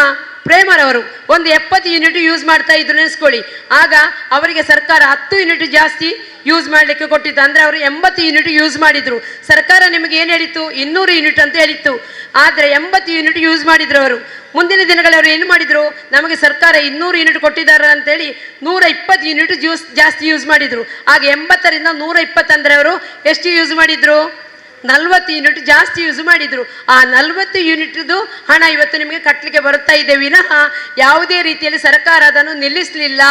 ಪ್ರೇಮರವರು ಒಂದು 70 ಯೂನಿಟ್ ಯೂಸ್ ಮಾಡ್ತಾ ಇದ್ರು ನೆನೆಸ್ಕೊಳ್ಳಿ. ಆಗ ಅವರಿಗೆ ಸರ್ಕಾರ 10 ಯೂನಿಟ್ ಜಾಸ್ತಿ ಯೂಸ್ ಮಾಡಲಿಕ್ಕೆ ಕೊಟ್ಟಿತ್ತು. ಅಂದರೆ ಅವರು 80 ಯೂನಿಟ್ ಯೂಸ್ ಮಾಡಿದ್ರು. ಸರ್ಕಾರ ನಿಮಗೆ ಏನು ಹೇಳಿತ್ತು? 200 ಯೂನಿಟ್ ಅಂತ ಹೇಳಿತ್ತು. ಆದರೆ 80 ಯೂನಿಟ್ ಯೂಸ್ ಮಾಡಿದ್ರು ಅವರು. ಮುಂದಿನ ದಿನಗಳವರು ಏನು ಮಾಡಿದ್ರು? ನಮಗೆ ಸರ್ಕಾರ 200 ಯೂನಿಟ್ ಕೊಟ್ಟಿದ್ದಾರೆ ಅಂತೇಳಿ 120 ಯೂನಿಟ್ ಜಾಸ್ತಿ ಯೂಸ್ ಮಾಡಿದ್ರು. ಆಗ 80ರಿಂದ 120 ಅಂದರೆ ಅವರು ಎಷ್ಟು ಯೂಸ್ ಮಾಡಿದ್ರು? 40 ಯೂನಿಟ್ ಜಾಸ್ತಿ ಯೂಸ್ ಮಾಡಿದ್ರು. ಆ 40 ಯೂನಿಟ್ದು ಹಣ ಇವತ್ತು ನಿಮಗೆ ಕಟ್ಟಲಿಕ್ಕೆ ಬರುತ್ತಾ ಇದೆ ವಿನಃ ಯಾವುದೇ ರೀತಿಯಲ್ಲಿ ಸರ್ಕಾರ ಅದನ್ನು ನಿಲ್ಲಿಸಲಿಲ್ಲ.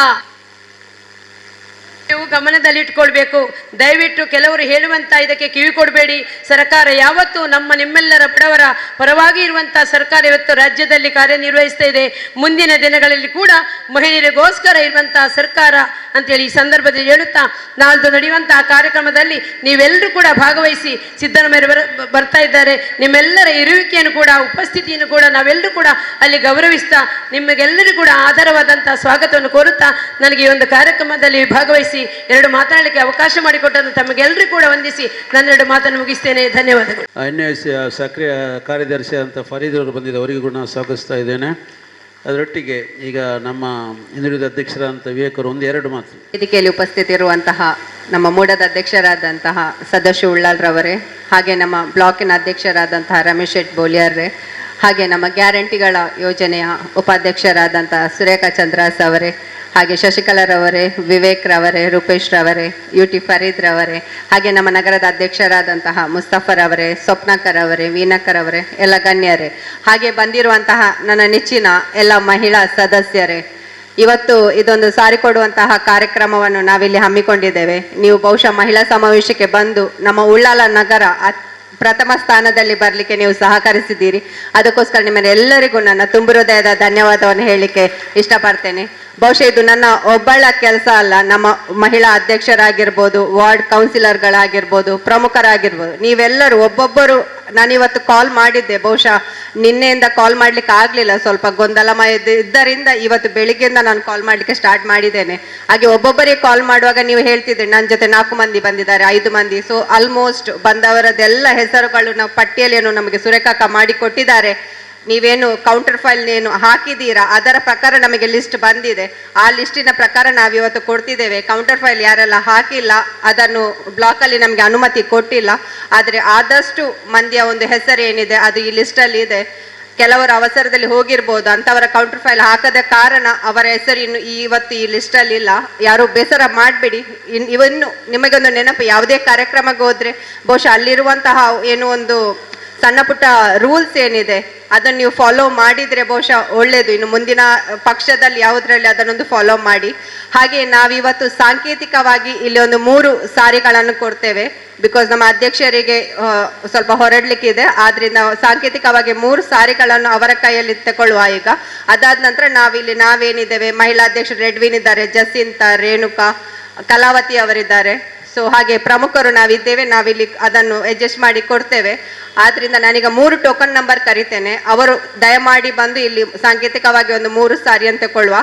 ನೀವು ಗಮನದಲ್ಲಿ ಇಟ್ಕೊಳ್ಬೇಕು. ದಯವಿಟ್ಟು ಕೆಲವರು ಹೇಳುವಂತ ಇದಕ್ಕೆ ಕಿವಿ ಕೊಡಬೇಡಿ. ಸರ್ಕಾರ ಯಾವತ್ತೂ ನಿಮ್ಮೆಲ್ಲರ ಬಡವರ ಪರವಾಗಿ ಇರುವಂತಹ ಸರ್ಕಾರ ಇವತ್ತು ರಾಜ್ಯದಲ್ಲಿ ಕಾರ್ಯನಿರ್ವಹಿಸ್ತಾ ಇದೆ. ಮುಂದಿನ ದಿನಗಳಲ್ಲಿ ಕೂಡ ಮಹಿಳೆಯರಿಗೋಸ್ಕರ ಇರುವಂತಹ ಸರ್ಕಾರ ಅಂತೇಳಿ ಈ ಸಂದರ್ಭದಲ್ಲಿ ಹೇಳುತ್ತಾ, ನಾಳ್ದು ನಡೆಯುವಂತಹ ಕಾರ್ಯಕ್ರಮದಲ್ಲಿ ನೀವೆಲ್ಲರೂ ಕೂಡ ಭಾಗವಹಿಸಿ. ಸಿದ್ದರಾಮಯ್ಯ ಬರ್ತಾ ಇದ್ದಾರೆ. ನಿಮ್ಮೆಲ್ಲರ ಇರುವಿಕೆಯನ್ನು ಕೂಡ, ಉಪಸ್ಥಿತಿಯನ್ನು ಕೂಡ ನಾವೆಲ್ಲರೂ ಕೂಡ ಅಲ್ಲಿ ಗೌರವಿಸ್ತಾ ನಿಮಗೆಲ್ಲರೂ ಕೂಡ ಆಧಾರವಾದಂತಹ ಸ್ವಾಗತವನ್ನು ಕೋರುತ್ತಾ, ನನಗೆ ಈ ಒಂದು ಕಾರ್ಯಕ್ರಮದಲ್ಲಿ ಭಾಗವಹಿಸಿ 2 ಮಾತನಾಡಲಿಕ್ಕೆ ಅವಕಾಶ ಮಾಡಿಕೊಟ್ಟಂತ ತಮಗೆಲ್ಲರೂ ಕೂಡ ವಂದಿಸಿ ನನ್ನ 2 ಮಾತನ್ನು ಮುಗಿಸ್ತೇನೆ. ಧನ್ಯವಾದಗಳು. NAC ಸಕ್ರಿಯ ಕಾರ್ಯದರ್ಶಿ ಅಂತ ಫರೀದ್ ಅವರು ಬಂದಿದ್ದು, ಅವರಿಗೂ ಕೂಡ ನಾನು ಸ್ವಾಗತಿಸ್ತಾ ಇದ್ದೇನೆ. ಅದರೊಟ್ಟಿಗೆ ಈಗ ನಮ್ಮ ಹಿಂದುಳಿದ ಅಧ್ಯಕ್ಷರಾದಂಥ ವಿವೇಕರು ಒಂದೆರಡು ಮಾತು. ವೇದಿಕೆಯಲ್ಲಿ ಉಪಸ್ಥಿತಿರುವಂತಹ ನಮ್ಮ ಮೂಡದ ಅಧ್ಯಕ್ಷರಾದಂತಹ ಸದಾಶಿವ ಉಳ್ಳಾಲ್ರವರೇ, ಹಾಗೆ ನಮ್ಮ ಬ್ಲಾಕಿನ ಅಧ್ಯಕ್ಷರಾದಂತಹ ರಮೇಶ್ ಶೆಟ್ ಬೋಲಿಯಾರ್ರೇ, ಹಾಗೆ ನಮ್ಮ ಗ್ಯಾರಂಟಿಗಳ ಯೋಜನೆಯ ಉಪಾಧ್ಯಕ್ಷರಾದಂತಹ ಸುರೇಖಾ ಚಂದ್ರಾಸ್ ಅವರೇ, ಹಾಗೆ ಶಶಿಕಲಾರವರೇ, ವಿವೇಕ್ ರವರೇ, ರೂಪೇಶ್ ರವರೇ, UT ಫರೀದ್ ರವರೇ, ಹಾಗೆ ನಮ್ಮ ನಗರದ ಅಧ್ಯಕ್ಷರಾದಂತಹ ಮುಸ್ತಫರ್ ಅವರೇ, ಸ್ವಪ್ನಾಕರ್ ಅವರೇ, ವೀಣಾಕರ್ ಅವರೇ, ಎಲ್ಲ ಗಣ್ಯರೇ, ಹಾಗೆ ಬಂದಿರುವಂತಹ ನನ್ನ ನೆಚ್ಚಿನ ಎಲ್ಲ ಮಹಿಳಾ ಸದಸ್ಯರೇ, ಇವತ್ತು ಇದೊಂದು ಸಾರಿಕೊಡುವಂತಹ ಕಾರ್ಯಕ್ರಮವನ್ನು ನಾವಿಲ್ಲಿ ಹಮ್ಮಿಕೊಂಡಿದ್ದೇವೆ. ನೀವು ಬಹುಶಃ ಮಹಿಳಾ ಸಮಾವೇಶಕ್ಕೆ ಬಂದು ನಮ್ಮ ಉಳ್ಳಾಲ ನಗರ ಪ್ರಥಮ ಸ್ಥಾನದಲ್ಲಿ ಬರಲಿಕ್ಕೆ ನೀವು ಸಹಕರಿಸಿದ್ದೀರಿ. ಅದಕ್ಕೋಸ್ಕರ ನಿಮ್ಮೆಲ್ಲರಿಗೂ ನನ್ನ ತುಂಬು ಹೃದಯದ ಧನ್ಯವಾದವನ್ನು ಹೇಳಲಿಕ್ಕೆ ಇಷ್ಟಪಡ್ತೇನೆ. ಬಹುಶಃ ಇದು ನನ್ನ ಒಬ್ಬಳ ಕೆಲಸ ಅಲ್ಲ, ನಮ್ಮ ಮಹಿಳಾ ಅಧ್ಯಕ್ಷರಾಗಿರ್ಬೋದು, ವಾರ್ಡ್ ಕೌನ್ಸಿಲರ್ಗಳಾಗಿರ್ಬೋದು, ಪ್ರಮುಖರಾಗಿರ್ಬೋದು, ನೀವೆಲ್ಲರೂ ಒಬ್ಬೊಬ್ಬರು. ನಾನಿವತ್ತು ಕಾಲ್ ಮಾಡಿದ್ದೆ, ಬಹುಶಃ ನಿನ್ನೆಯಿಂದ ಕಾಲ್ ಮಾಡ್ಲಿಕ್ಕೆ ಆಗಲಿಲ್ಲ, ಸ್ವಲ್ಪ ಗೊಂದಲಮಯ ಇದ್ದರಿಂದ ಇವತ್ತು ಬೆಳಿಗ್ಗೆಯಿಂದ ನಾನು ಕಾಲ್ ಮಾಡಲಿಕ್ಕೆ ಸ್ಟಾರ್ಟ್ ಮಾಡಿದ್ದೇನೆ. ಹಾಗೆ ಒಬ್ಬೊಬ್ಬರಿಗೆ ಕಾಲ್ ಮಾಡುವಾಗ ನೀವು ಹೇಳ್ತಿದ್ರಿ ನನ್ನ ಜೊತೆ 4 ಮಂದಿ ಬಂದಿದ್ದಾರೆ, 5 ಮಂದಿ. ಸೊ ಆಲ್ಮೋಸ್ಟ್ ಬಂದವರದೆಲ್ಲ ಹೆಸರುಗಳು ನಾವು ಪಟ್ಟಿಯಲ್ಲೇನು ನಮಗೆ ಸುರೇಖಾಕ ಮಾಡಿ ಕೊಟ್ಟಿದ್ದಾರೆ. ನೀವೇನು ಕೌಂಟರ್ ಫೈಲ್ ಏನು ಹಾಕಿದ್ದೀರಾ ಅದರ ಪ್ರಕಾರ ನಮಗೆ ಲಿಸ್ಟ್ ಬಂದಿದೆ. ಆ ಲಿಸ್ಟಿನ ಪ್ರಕಾರ ನಾವಿವತ್ತು ಕೊಡ್ತಿದ್ದೇವೆ. ಕೌಂಟರ್ ಫೈಲ್ ಯಾರೆಲ್ಲ ಹಾಕಿಲ್ಲ ಅದನ್ನು ಬ್ಲಾಕಲ್ಲಿ ನಮಗೆ ಅನುಮತಿ ಕೊಟ್ಟಿಲ್ಲ. ಆದರೆ ಆದಷ್ಟು ಮಂದಿಯ ಒಂದು ಹೆಸರು ಏನಿದೆ ಅದು ಈ ಲಿಸ್ಟಲ್ಲಿ ಇದೆ. ಕೆಲವರು ಅವಸರದಲ್ಲಿ ಹೋಗಿರ್ಬೋದು, ಅಂಥವರ ಕೌಂಟರ್ ಫೈಲ್ ಹಾಕದ ಕಾರಣ ಅವರ ಹೆಸರು ಇನ್ನು ಇವತ್ತು ಈ ಲಿಸ್ಟಲ್ಲಿ ಇಲ್ಲ. ಯಾರು ಬೇಸರ ಮಾಡಬೇಡಿ. ಇವನ್ನು ನಿಮಗೊಂದು ನೆನಪು, ಯಾವುದೇ ಕಾರ್ಯಕ್ರಮಕ್ಕೆ ಹೋದರೆ ಬಹುಶಃ ಅಲ್ಲಿರುವಂತಹ ಏನು ಒಂದು ಸಣ್ಣ ಪುಟ್ಟ ರೂಲ್ಸ್ ಏನಿದೆ ಅದನ್ನು ನೀವು ಫಾಲೋ ಮಾಡಿದರೆ ಬಹುಶಃ ಒಳ್ಳೆಯದು. ಇನ್ನು ಮುಂದಿನ ಪಕ್ಷದಲ್ಲಿ ಯಾವುದರಲ್ಲಿ ಅದನ್ನೊಂದು ಫಾಲೋ ಮಾಡಿ. ಹಾಗೆ ನಾವಿವತ್ತು ಸಾಂಕೇತಿಕವಾಗಿ ಇಲ್ಲಿ ಒಂದು 3 ಸಾರಿಗಳನ್ನು ಕೊಡ್ತೇವೆ. ಬಿಕಾಸ್ ನಮ್ಮ ಅಧ್ಯಕ್ಷರಿಗೆ ಸ್ವಲ್ಪ ಹೊರಡ್ಲಿಕ್ಕಿದೆ, ಆದ್ರಿಂದ ಸಾಂಕೇತಿಕವಾಗಿ 3 ಸಾರಿಗಳನ್ನು ಅವರ ಕೈಯಲ್ಲಿ ತಗೊಳ್ಳುವ. ಈಗ ಅದಾದ ನಂತರ ನಾವೇನಿದ್ದೇವೆ, ಮಹಿಳಾ ಅಧ್ಯಕ್ಷರು ರೆಡ್ವಿನ್ ಇದ್ದಾರೆ, ಜಸಿಂತ, ರೇಣುಕಾ, ಕಲಾವತಿ ಅವರಿದ್ದಾರೆ. ಸೊ ಹಾಗೆ ಪ್ರಮುಖರು ನಾವಿದ್ದೇವೆ, ನಾವಿಲ್ಲಿ ಅದನ್ನು ಅಡ್ಜಸ್ಟ್ ಮಾಡಿ ಕೊಡ್ತೇವೆ. ಆದ್ರಿಂದ ನಾನೀಗ 3 ಟೋಕನ್ ನಂಬರ್ ಕರಿತೇನೆ. ಅವರು ದಯಮಾಡಿ ಬಂದು ಇಲ್ಲಿ ಸಾಂಕೇತಿಕವಾಗಿ ಒಂದು 3 ಸಾರಿಯನ್ನು ತಗೊಳ್ಳುವ.